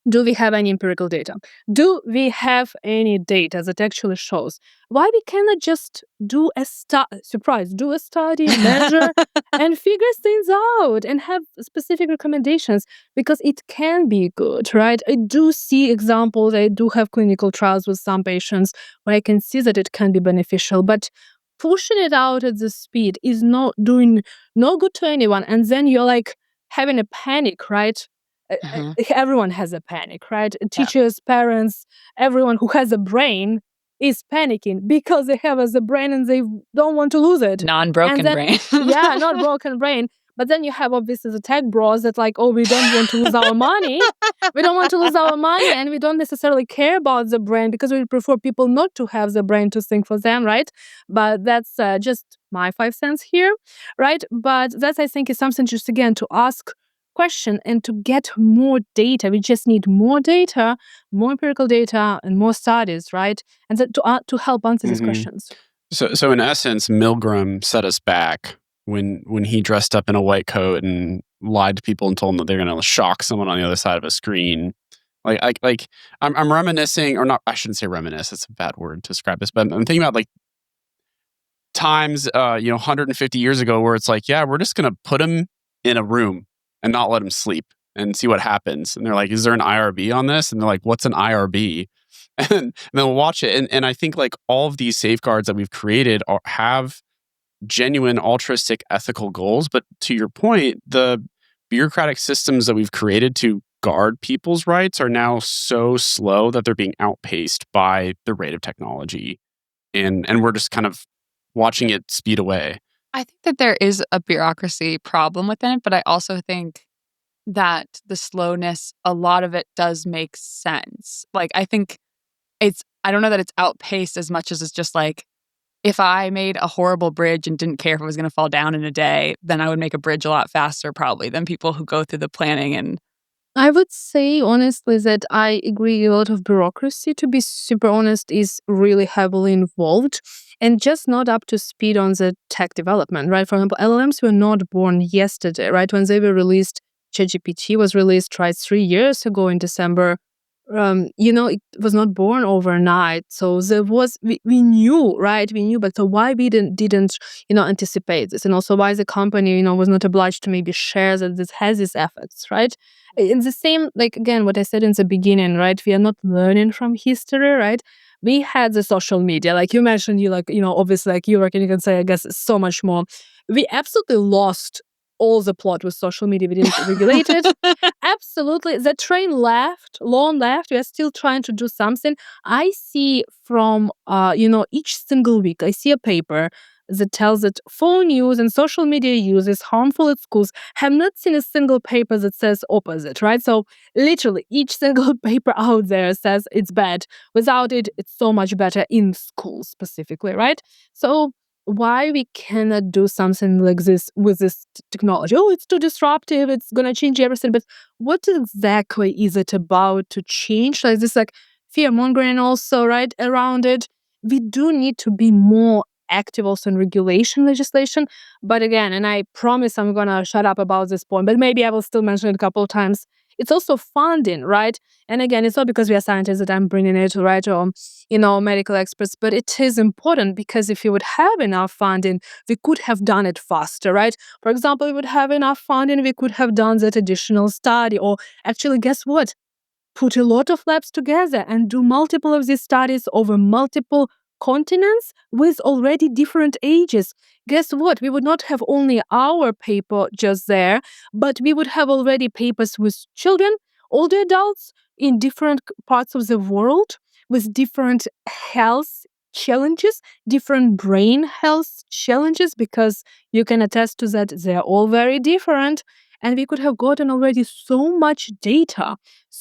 Do we have any empirical data? Do we have any data that actually shows why we cannot just do a study, measure, and figure things out and have specific recommendations? Because it can be good, right? I do see examples. I do have clinical trials with some patients where I can see that it can be beneficial, but pushing it out at the speed is not doing no good to anyone. And then you're like having a panic, right? Everyone has a panic, right? Yeah. Teachers, parents, everyone who has a brain is panicking because they have as a brain and they don't want to lose it. And Non-broken then, brain. yeah, not broken brain. But then you have obviously the tech bros that like, oh, we don't want to lose our money. We don't want to lose our money, and we don't necessarily care about the brain because we prefer people not to have the brain to think for them, right? But that's just my 5 cents here, right? But that I think is something just again to ask question and to get more data. We just need more data, more empirical data, and more studies, right? And that to help answer these questions. So in essence, Milgram set us back when he dressed up in a white coat and lied to people and told them that they're going to shock someone on the other side of a screen. I'm reminiscing, or not. I shouldn't say reminisce. It's a bad word to describe this, but I'm thinking about like times, 150 years ago, where it's like, yeah, we're just going to put him in a room and not let him sleep and see what happens. And they're like, is there an IRB on this? And they're like, what's an IRB? And then we'll watch it. And I think like all of these safeguards that we've created have genuine altruistic ethical goals. But to your point, the bureaucratic systems that we've created to guard people's rights are now so slow that they're being outpaced by the rate of technology. And we're just kind of watching it speed away. I think that there is a bureaucracy problem within it, but I also think that the slowness, a lot of it does make sense. Like, I think I don't know that it's outpaced as much as it's just like, if I made a horrible bridge and didn't care if it was going to fall down in a day, then I would make a bridge a lot faster probably than people who go through the planning. And I would say honestly that I agree a lot of bureaucracy, to be super honest, is really heavily involved and just not up to speed on the tech development, right? For example, LLMs were not born yesterday, right? When they were released, ChatGPT was released, right, 3 years ago in December. It was not born overnight. So there was, we knew, right? We knew, but so why we didn't anticipate this? And also why the company, was not obliged to maybe share that this has these effects, right? In the same, like, again, what I said in the beginning, right? We are not learning from history, right? We had the social media, like you mentioned, obviously, like you work, and you can say, I guess, so much more. We absolutely lost all the plot with social media. We didn't regulate it. Absolutely. The train left, long left. We are still trying to do something. I see from, each single week, I see a paper that tells that phone use and social media use is harmful at schools. Have not seen a single paper that says opposite, right? So literally each single paper out there says it's bad. Without it, it's so much better in schools specifically, right? So why we cannot do something like this with this technology? Oh, it's too disruptive. It's going to change everything. But what exactly is it about to change? Like this, like fear mongering also, right, around it. We do need to be more active also in regulation legislation. But again, and I promise I'm going to shut up about this point, but maybe I will still mention it a couple of times. It's also funding, right? And again, it's not because we are scientists that I'm bringing it, right? Or, medical experts, but it is important because if you would have enough funding, we could have done it faster, right? For example, we would have enough funding, we could have done that additional study, or actually, guess what? Put a lot of labs together and do multiple of these studies over multiple continents with already different ages. Guess what? We would not have only our paper just there, but we would have already papers with children, older adults in different parts of the world with different health challenges, different brain health challenges, because you can attest to that they're all very different. And we could have gotten already so much data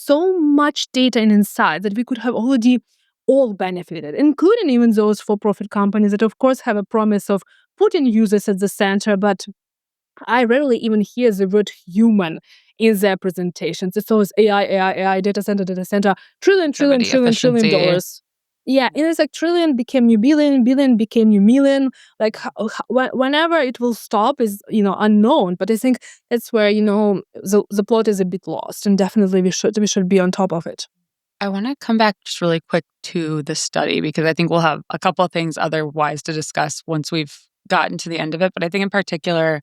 and insight that we could have already all benefited, including even those for-profit companies that, of course, have a promise of putting users at the center. But I rarely even hear the word human in their presentations. It's always AI, data center, trillion Activity, efficiency. dollars. Yeah, and it's like trillion became new billion, billion became new million. Like whenever it will stop is unknown. But I think that's where the plot is a bit lost, and definitely we should be on top of it. I want to come back just really quick to the study because I think we'll have a couple of things otherwise to discuss once we've gotten to the end of it. But I think in particular,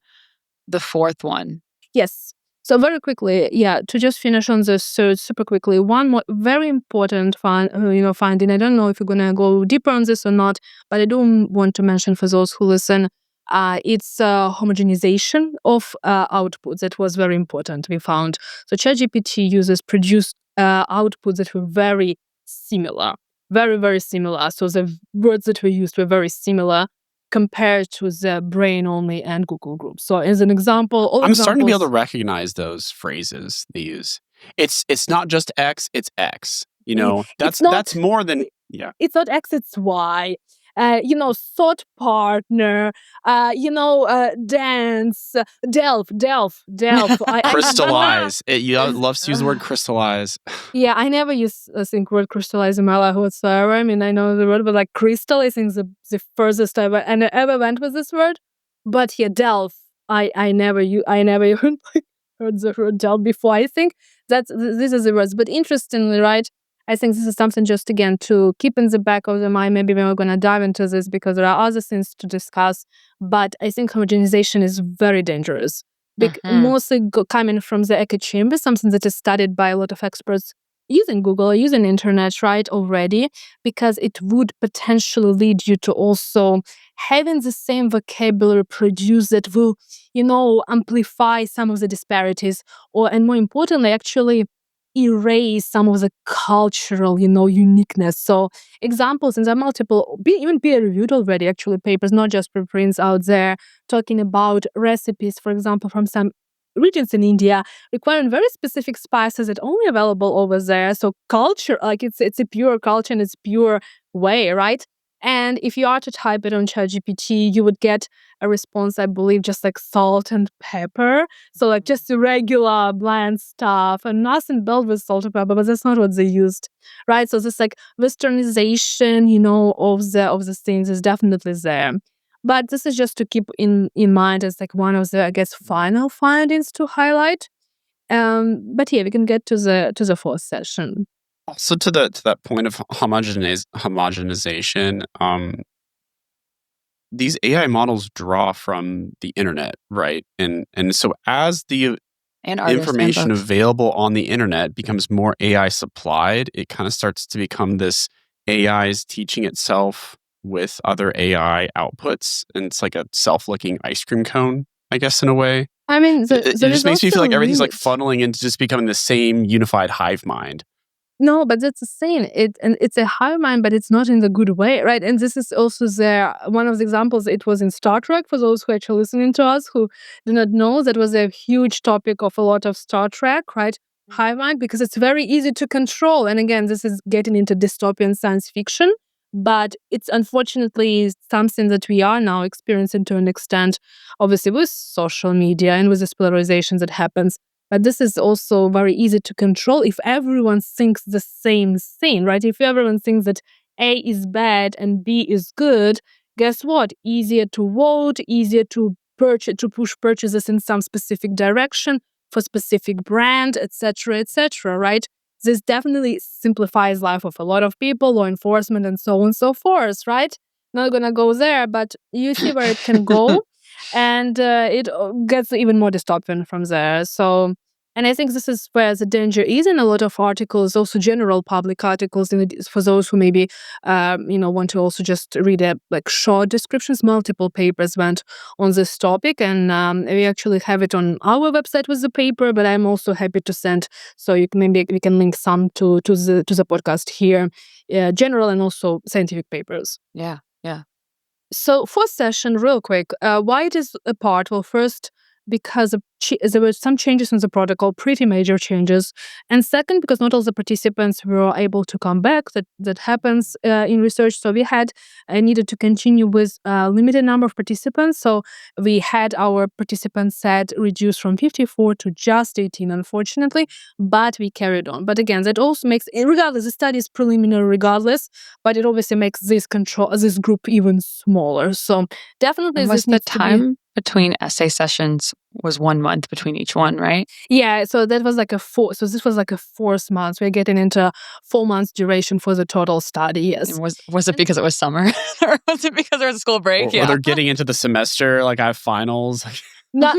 the fourth one. Yes. So very quickly, to just finish on this search super quickly, one more very important finding. I don't know if you're gonna go deeper on this or not, but I do want to mention for those who listen, it's homogenization of outputs. That was very important. We found so ChatGPT users produced outputs that were very similar, very very similar. So the words that were used were very similar compared to the brain only and Google groups. So as an example, all I'm starting to be able to examples. recognize those phrases they use. It's not just X, it's X. It's That's not more than yeah. it's not X, it's Y. Thought partner, dance, delve. Crystallize. Loves to use the word crystallize. Yeah, I never use think word crystallize in my life whatsoever. I mean, I know the word, but like crystal, I think the furthest I ever went with this word. But yeah, delve. I never even heard the word delve before. I think this is the words. But interestingly, right? I think this is something just again to keep in the back of the mind. Maybe we're gonna dive into this because there are other things to discuss. But I think homogenization is very dangerous. Mostly coming from the echo chamber, something that is studied by a lot of experts using Google, using internet, right, already, because it would potentially lead you to also having the same vocabulary produced that will, amplify some of the disparities, and more importantly, actually erase some of the cultural, uniqueness. So examples, and there are multiple, even peer-reviewed already, actually, papers, not just preprints out there, talking about recipes, for example, from some regions in India requiring very specific spices that only available over there. So culture, like it's a pure culture and it's pure way, right? And if you are to type it on ChatGPT, you would get a response, I believe, just like salt and pepper. So like just the regular bland stuff and nothing built with salt and pepper, but that's not what they used, right? So this like westernization, of the things is definitely there. But this is just to keep in mind as like one of the, I guess, final findings to highlight. But yeah, we can get to the fourth session. Also to that point of homogenization, these AI models draw from the internet, right? And so as the And artists and information books. available on the internet becomes more AI supplied, it kind of starts to become this AI is teaching itself with other AI outputs, and it's like a self-licking ice cream cone, I guess, in a way. I mean, It there just is makes me feel also like a everything's like limit. funneling into just becoming the same unified hive mind. No, but that's the same. It's a high mind, but it's not in the good way, right? And this is also one of the examples. It was in Star Trek. For those who are actually listening to us who do not know, that was a huge topic of a lot of Star Trek, right? High mind, because it's very easy to control. And again, this is getting into dystopian science fiction, but it's unfortunately something that we are now experiencing to an extent, obviously with social media and with this polarization that happens. But this is also very easy to control if everyone thinks the same thing, right? If everyone thinks that A is bad and B is good, guess what? Easier to vote, easier to push purchases in some specific direction for specific brand, etc., right? This definitely simplifies life of a lot of people, law enforcement, and so on and so forth, right? Not gonna go there, but you see where it can go, and it gets even more dystopian from there. So, and I think this is where the danger is in a lot of articles, also general public articles. For those who maybe, want to also just read like short descriptions. Multiple papers went on this topic, and we actually have it on our website with the paper. But I'm also happy to send, so maybe we can link some to the podcast here, general and also scientific papers. Yeah. So fourth session, real quick, why it is apart? Well, first, because there were some changes in the protocol, pretty major changes. And second, because not all the participants were able to come back. That happens in research. So we had needed to continue with a limited number of participants. So we had our participant set reduced from 54 to just 18, unfortunately, but we carried on. But again, that also makes, regardless, the study is preliminary regardless, but it obviously makes this group even smaller. So definitely And was this the needs to be. time between essay sessions was 1 month between each one, right? Yeah, so that was like so this was like a 4th month. We're getting into 4 months duration for the total study, yes. And was it because it was summer? Or was it because there was a school break? Or they're getting into the semester, like I have finals. No,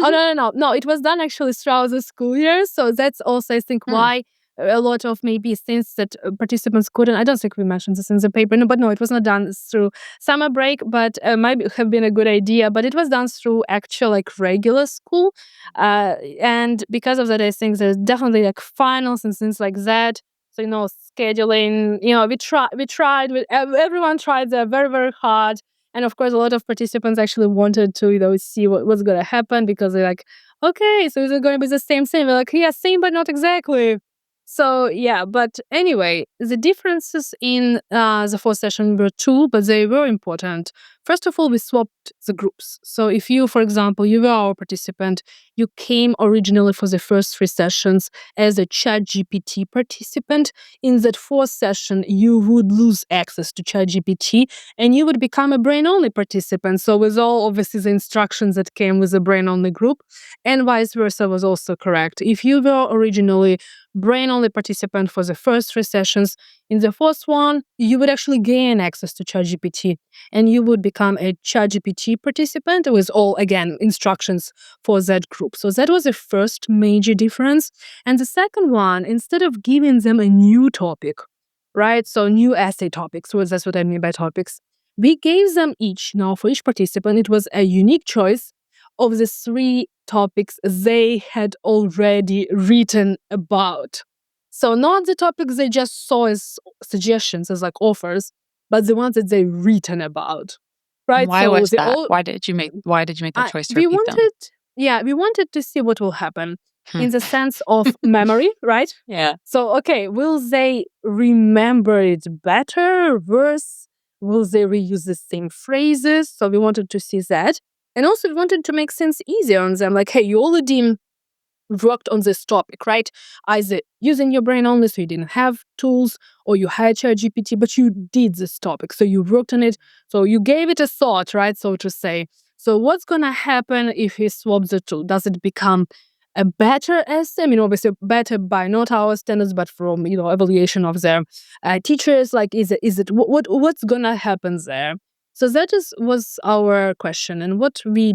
no. It was done actually throughout the school year. So that's also, I think, why a lot of maybe things that participants couldn't. I don't think we mentioned this in the paper, no, but no, it was not done through summer break, but might have been a good idea. But it was done through actual like regular school, and because of that, I think there's definitely like finals and things like that. So scheduling. We tried. Everyone tried there very, very hard. And of course, a lot of participants actually wanted to, see what was going to happen because they're like, okay, so is it going to be the same thing? We're like, yeah, same, but not exactly. So yeah, but anyway, the differences in the 4th session were 2, but they were important. First of all, we swapped the groups. So if you, for example, you were our participant, you came originally for the first 3 sessions as a ChatGPT participant. In that 4th session, you would lose access to ChatGPT and you would become a brain-only participant. So with all, obviously, the instructions that came with the brain-only group, and vice versa was also correct. If you were originally brain-only participant for the first 3 sessions, in the 4th one, you would actually gain access to ChatGPT and you would become a ChatGPT participant with all, again, instructions for that group. So that was the first major difference. And the second one, instead of giving them a new topic, right? So new essay topics, so that's what I mean by topics. We gave them each, now for each participant, it was a unique choice of the 3 topics they had already written about. So not the topics they just saw as suggestions, as like offers, but the ones that they written about. Right? Why so was they that? all Why did you make that choice to we repeat them? wanted to see what will happen Hmm. in the sense of memory, right? Yeah. So, okay, will they remember it better, worse? Will they reuse the same phrases? So we wanted to see that. And also we wanted to make things easier on them. Like, hey, you already worked on this topic, right? Either using your brain only, so you didn't have tools, or you had ChatGPT, but you did this topic. So you worked on it. So you gave it a thought, right? So to say. So what's going to happen if he swaps the two? Does it become a better essay? I mean, obviously better by not our standards, but from, evaluation of their teachers. Like, what's going to happen there? So that was our question. And what we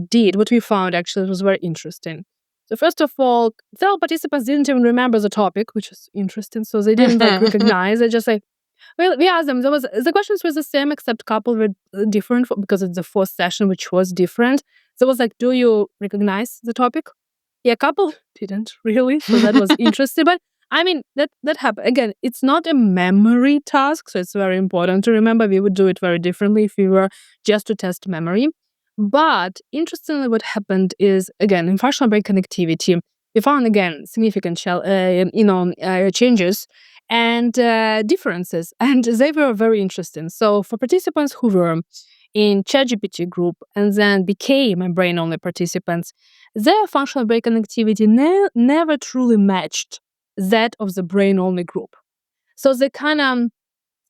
found actually was very interesting. So first of all, the participants didn't even remember the topic, which is interesting. So they didn't recognize. They just we asked them. The questions were the same, except couple were different because it's the 4th session, which was different. So it was like, do you recognize the topic? Yeah, couple didn't really. So that was interesting. But I mean, that happened. Again, it's not a memory task, so it's very important to remember. We would do it very differently if we were just to test memory. But interestingly, what happened is, again, in functional brain connectivity, we found, again, significant changes and differences. And they were very interesting. So for participants who were in ChatGPT group and then became a brain-only participants, their functional brain connectivity never truly matched that of the brain-only group. So they kind of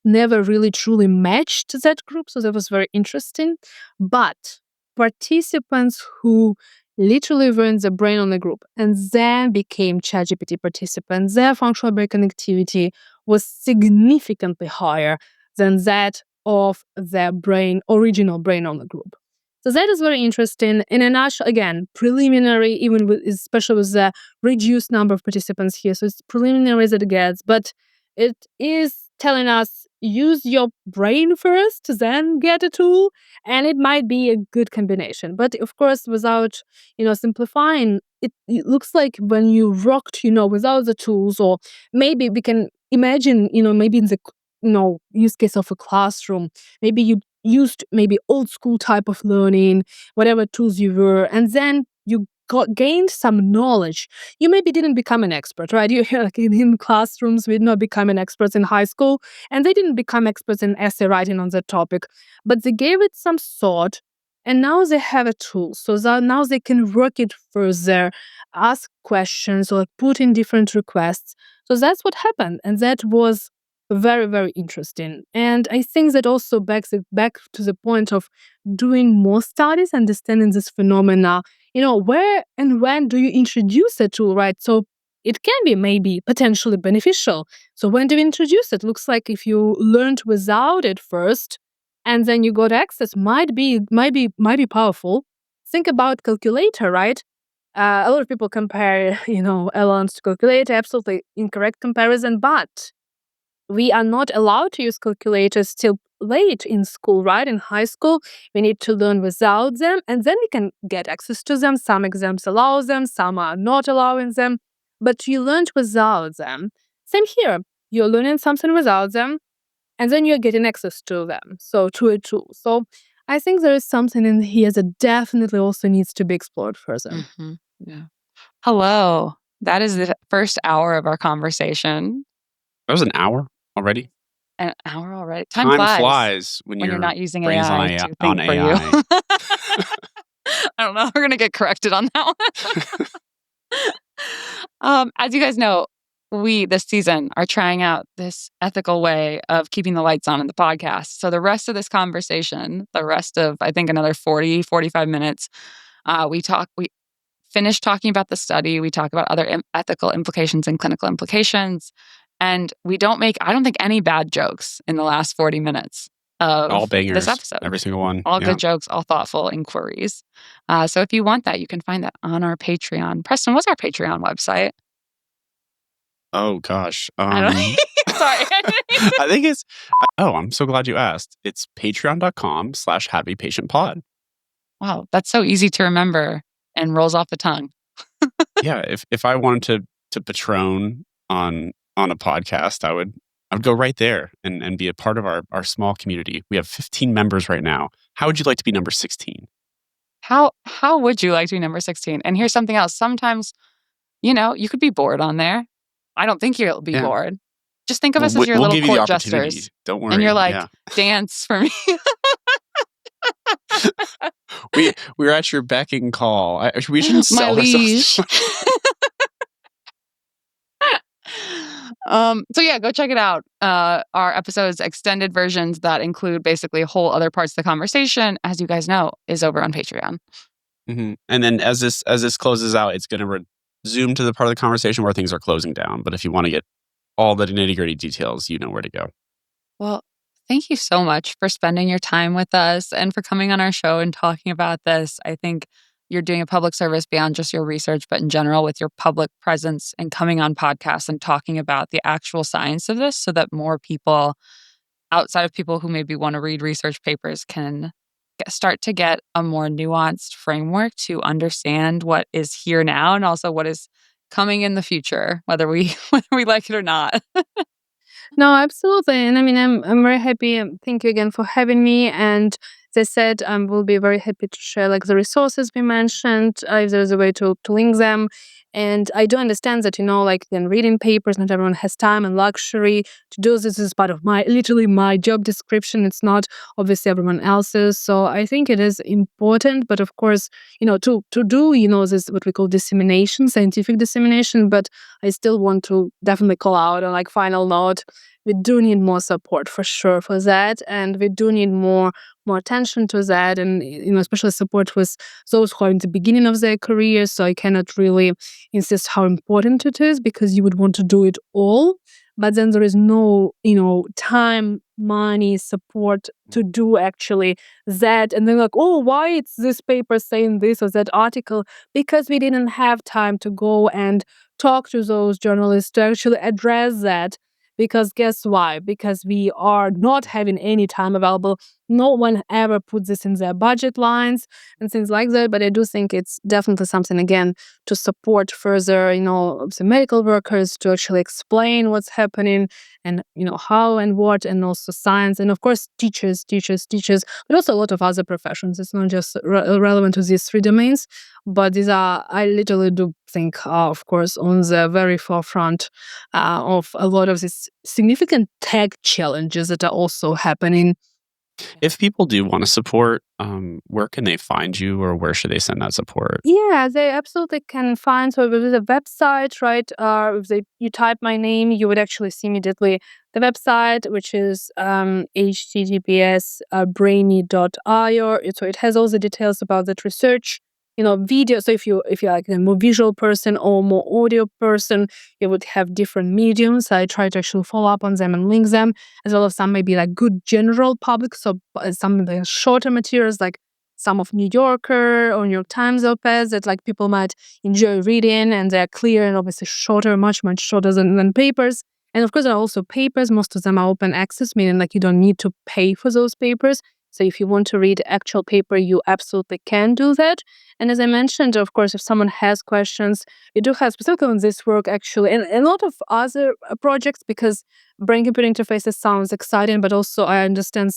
never really truly matched that group. So that was very interesting. But participants who literally were in the brain-only group and then became ChatGPT participants, their functional brain connectivity was significantly higher than that of their original brain-only group. So that is very interesting. In a nutshell, again, preliminary, especially with the reduced number of participants here. So it's preliminary as it gets, but it is telling us use your brain first, then get a tool, and it might be a good combination. But of course, without simplifying, it looks like when you rocked, without the tools, or maybe we can imagine, maybe in the use case of a classroom, maybe you used maybe old school type of learning, whatever tools you were, and then you gained some knowledge. You maybe didn't become an expert, right? You like in classrooms, we not becoming experts in high school, and they didn't become experts in essay writing on that topic, but they gave it some thought, and now they have a tool. So now they can work it further, ask questions, or put in different requests. So that's what happened, and that was very, very interesting. And I think that also backs it back to the point of doing more studies, understanding this phenomena. Where and when do you introduce a tool, right? So it can be maybe potentially beneficial. So when do you introduce it? Looks like if you learned without it first, and then you got access, might be powerful. Think about calculator, right? A lot of people compare, LLMs to calculator. Absolutely incorrect comparison, but we are not allowed to use calculators till late in school, right? In high school, we need to learn without them, and then we can get access to them. Some exams allow them, some are not allowing them, but you learned without them. Same here. You're learning something without them, and then you're getting access to them, so to a tool. So I think there is something in here that definitely also needs to be explored further. Yeah. Hello. That is the first hour of our conversation. That was an hour already. An hour already. Time flies flies when you're your not using brain's AI on to on think for you. AI. I don't know. We're going to get corrected on that one. As you guys know, we this season are trying out this ethical way of keeping the lights on in the podcast. So the rest of this conversation, the rest of, I think, another 40, 45 minutes, we finish talking about the study. We talk about other ethical implications and clinical implications. And I don't think any bad jokes in the last 40 minutes of All bangers, this episode. every single one. All Yeah. good jokes, all thoughtful inquiries. So if you want that, you can find that on our Patreon. Preston, what's our Patreon website? Oh, gosh. I don't Sorry. I think it's... Oh, I'm so glad you asked. It's patreon.com/happypatientpod. Wow, that's so easy to remember and rolls off the tongue. Yeah, if I wanted to patron on a podcast, I would go right there and be a part of our small community. We have 15 members right now. How would you like to be number 16? How would you like to be number 16? And here's something else. Sometimes, you could be bored on there. I don't think you'll be bored. Just think of us as your we'll little give you the court opportunity. jesters. Don't worry. And you're like, dance for me. We're at your beck and call. We shouldn't sell My ourselves. liege. So yeah, go check it out. Our episodes, extended versions that include basically whole other parts of the conversation, as you guys know, is over on Patreon. Mm-hmm. And then as this closes out, it's going to resume to the part of the conversation where things are closing down. But if you want to get all the nitty-gritty details, you know where to go. Well, thank you so much for spending your time with us and for coming on our show and talking about this. I think you're doing a public service beyond just your research, but in general with your public presence and coming on podcasts and talking about the actual science of this so that more people outside of people who maybe want to read research papers can start to get a more nuanced framework to understand what is here now and also what is coming in the future, whether we like it or not. No, absolutely. And I mean, I'm very happy. Thank you again for having me. And as I said, we'll be very happy to share like the resources we mentioned, if there's a way to link them. And I do understand that, like in reading papers, not everyone has time and luxury to do this. This is part of literally my job description. It's not obviously everyone else's. So I think it is important, but of course, to do, this what we call dissemination, scientific dissemination. But I still want to definitely call out on like final note. We do need more support for sure for that, and we do need more attention to that, and especially support with those who are in the beginning of their career. So I cannot really insist how important it is because you would want to do it all, but then there is no time, money, support to do actually that. And then like, oh, why it's this paper saying this or that article? Because we didn't have time to go and talk to those journalists to actually address that. Because guess why? Because we are not having any time available. No one ever puts this in their budget lines and things like that. But I do think it's definitely something, again, to support further, the medical workers to actually explain what's happening and, how and what, and also science. And of course, teachers, but also a lot of other professions. It's not just relevant to these three domains, but these are, I literally do think, of course, on the very forefront of a lot of these significant tech challenges that are also happening. If people do want to support, where can they find you, or where should they send that support? Yeah, they absolutely can find. So with the website, right? If you type my name, you would actually see immediately the website, which is https brainy.io. So it has all the details about that research. Video. So if you're like a more visual person or more audio person, you would have different mediums. I try to actually follow up on them and link them, as well as some maybe like good general public. So some of the shorter materials, like some of New Yorker or New York Times op-eds that like people might enjoy reading, and they're clear and obviously shorter, much shorter than papers. And of course, there are also papers. Most of them are open access, meaning like you don't need to pay for those papers. So if you want to read actual paper, you absolutely can do that. And as I mentioned, of course, if someone has questions, we do have specifically on this work actually, and a lot of other projects, because brain-computer interfaces sounds exciting, but also I understand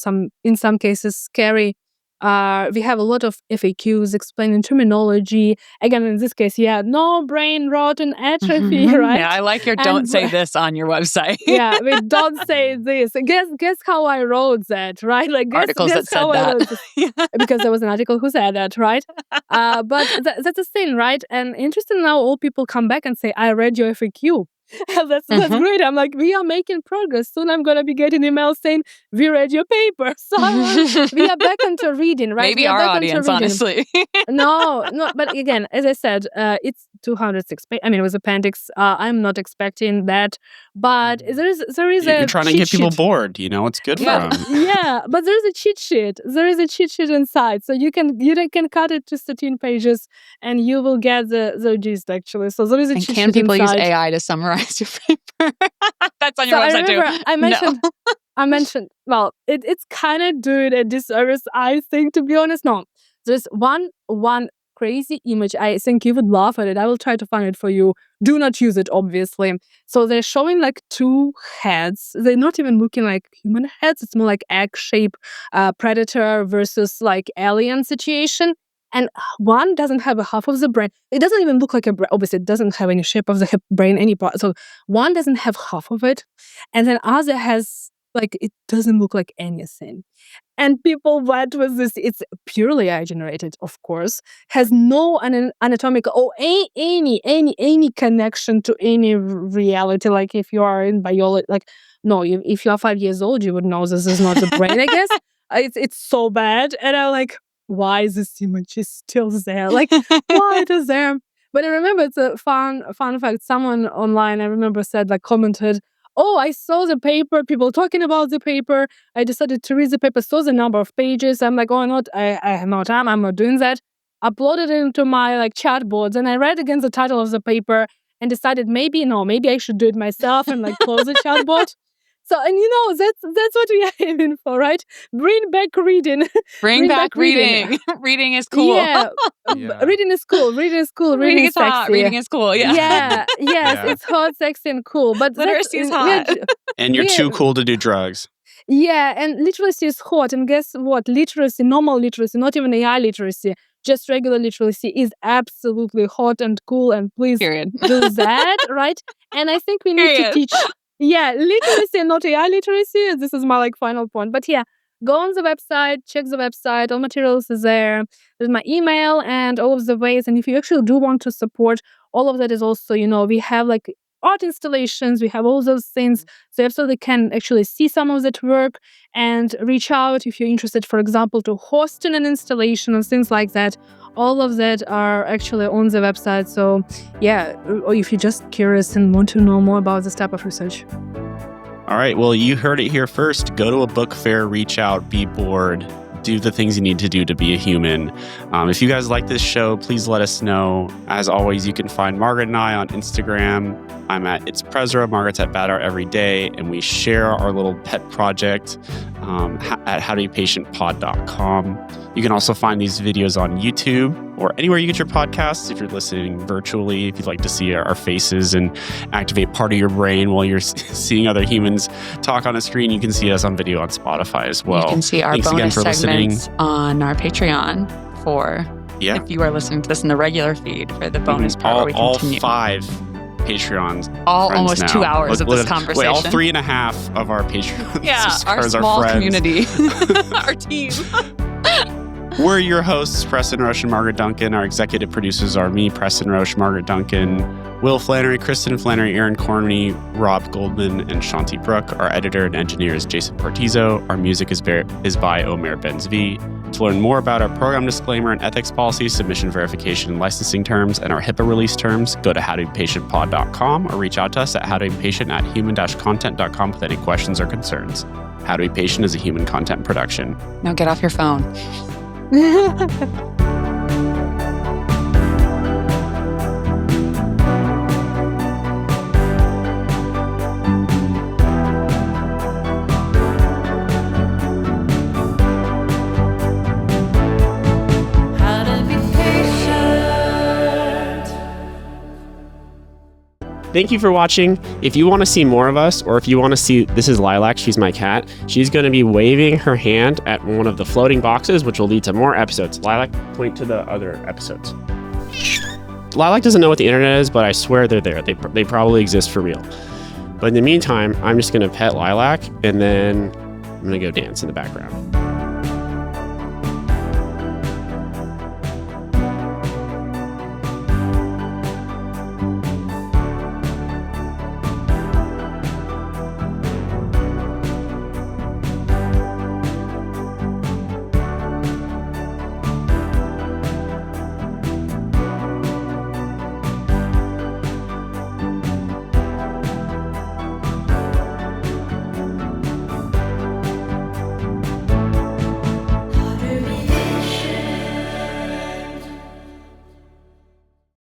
in some cases scary. We have a lot of FAQs explaining terminology. Again, in this case, no brain rot and atrophy, right? Yeah, I like your don't say this on your website. Yeah, we don't say this. Guess how I wrote that, right? Like Articles that said that. Because there was an article who said that, right? But that's the thing, right? And interesting now, all people come back and say, "I read your FAQ." That's great. I'm like, we are making progress. Soon I'm gonna be getting emails saying we read your paper. So we are back into reading, right? Maybe our audience, honestly. No. But again, as I said, it's 206 pages. I mean, it was appendix. I'm not expecting that, but there is You're trying to get people bored. It's good for them. Yeah, but there is a cheat sheet. There is a cheat sheet inside, so you can cut it to 13 pages, and you will get the gist actually. So there is a cheat sheet inside. Can people use AI to summarize your paper? That's on your website too. I mentioned. Well, it's kind of doing a disservice, I think, to be honest. No, there's one crazy image. I think you would laugh at it. I will try to find it for you. Do not use it, obviously. So they're showing like two heads. They're not even looking like human heads. It's more like egg-shaped predator versus like alien situation. And one doesn't have a half of the brain. It doesn't even look like a brain. Obviously, it doesn't have any shape of the brain, any part. So one doesn't have half of it. And then other has, like, it doesn't look like anything. And people went with this. It's purely AI generated, of course. Has no anatomical or any connection to any reality. Like if you are in biology, like no, if you are 5 years old, you would know this is not the brain. I guess it's so bad. And I'm like, why is this image is still there? Like, why it is there? But I remember it's a fun fact. Someone online, I remember, commented, "Oh, I saw the paper, people talking about the paper. I decided to read the paper, saw the number of pages. I'm like, I have no time, I'm not doing that. Uploaded it into my chatbots, and I read again the title of the paper and decided maybe I should do it myself and close the chatbot." So, and that's what we are aiming for, right? Bring back reading. Bring back reading. Reading is cool. Yeah. Reading is cool. Reading is cool. Reading is sexy. Hot. Reading is cool. Yeah. Yes, Yeah. it's hot, sexy, and cool. But literacy is hot. And you're too cool to do drugs. Yeah, and literacy is hot. And guess what? Literacy, normal literacy, not even AI literacy, just regular literacy is absolutely hot and cool. And please do that, right? And I think we need to teach... Yeah, literacy and not AI literacy. This is my final point. But yeah, go on the website, check the website. All materials is there. There's my email and all of the ways. And if you actually do want to support, all of that is also, we have art installations. We have all those things. So you absolutely can actually see some of that work and reach out if you're interested, for example, to hosting an installation and things like that. All of that are actually on the website. So yeah, or if you're just curious and want to know more about this type of research. All right. Well, you heard it here first. Go to a book fair, reach out, be bored. do the things you need to do to be a human. If you guys like this show, please let us know. As always, you can find Margaret and I on Instagram. I'm at It's Prezra, Margaret's at Bad Art Every Day, and we share our little pet project at howtobepatientpod.com. You can also find these videos on YouTube or anywhere you get your podcasts if you're listening virtually. If you'd like to see our faces and activate part of your brain while you're seeing other humans talk on a screen, you can see us on video on Spotify as well. You can see our Thanks bonus again for segments on our Patreon if you are listening to this in the regular feed for the bonus part where we continue. All 5 Patreons. Almost now. 2 hours of this conversation. Wait, all 3.5 of our Patreons. Yeah, our small community. Our team. We're your hosts, Preston Roche and Margaret Duncan. Our executive producers are me, Preston Roche, Margaret Duncan, Will Flannery, Kristen Flannery, Aaron Corney, Rob Goldman, and Shanti Brook. Our editor and engineer is Jason Portizo. Our music is by Omer Benzvi. To learn more about our program disclaimer and ethics policy, submission verification and licensing terms, and our HIPAA release terms, go to howtobepatientpod.com or reach out to us at howtobepatient@human-content.com with any questions or concerns. How to Be Patient is a human content production. Now get off your phone. How to be patient. Thank you for watching. If you want to see more of us, or if you want to see, this is Lilac, she's my cat. She's going to be waving her hand at one of the floating boxes, which will lead to more episodes. Lilac, point to the other episodes. Lilac doesn't know what the internet is, but I swear they're there. They probably exist for real. But in the meantime, I'm just going to pet Lilac, and then I'm going to go dance in the background.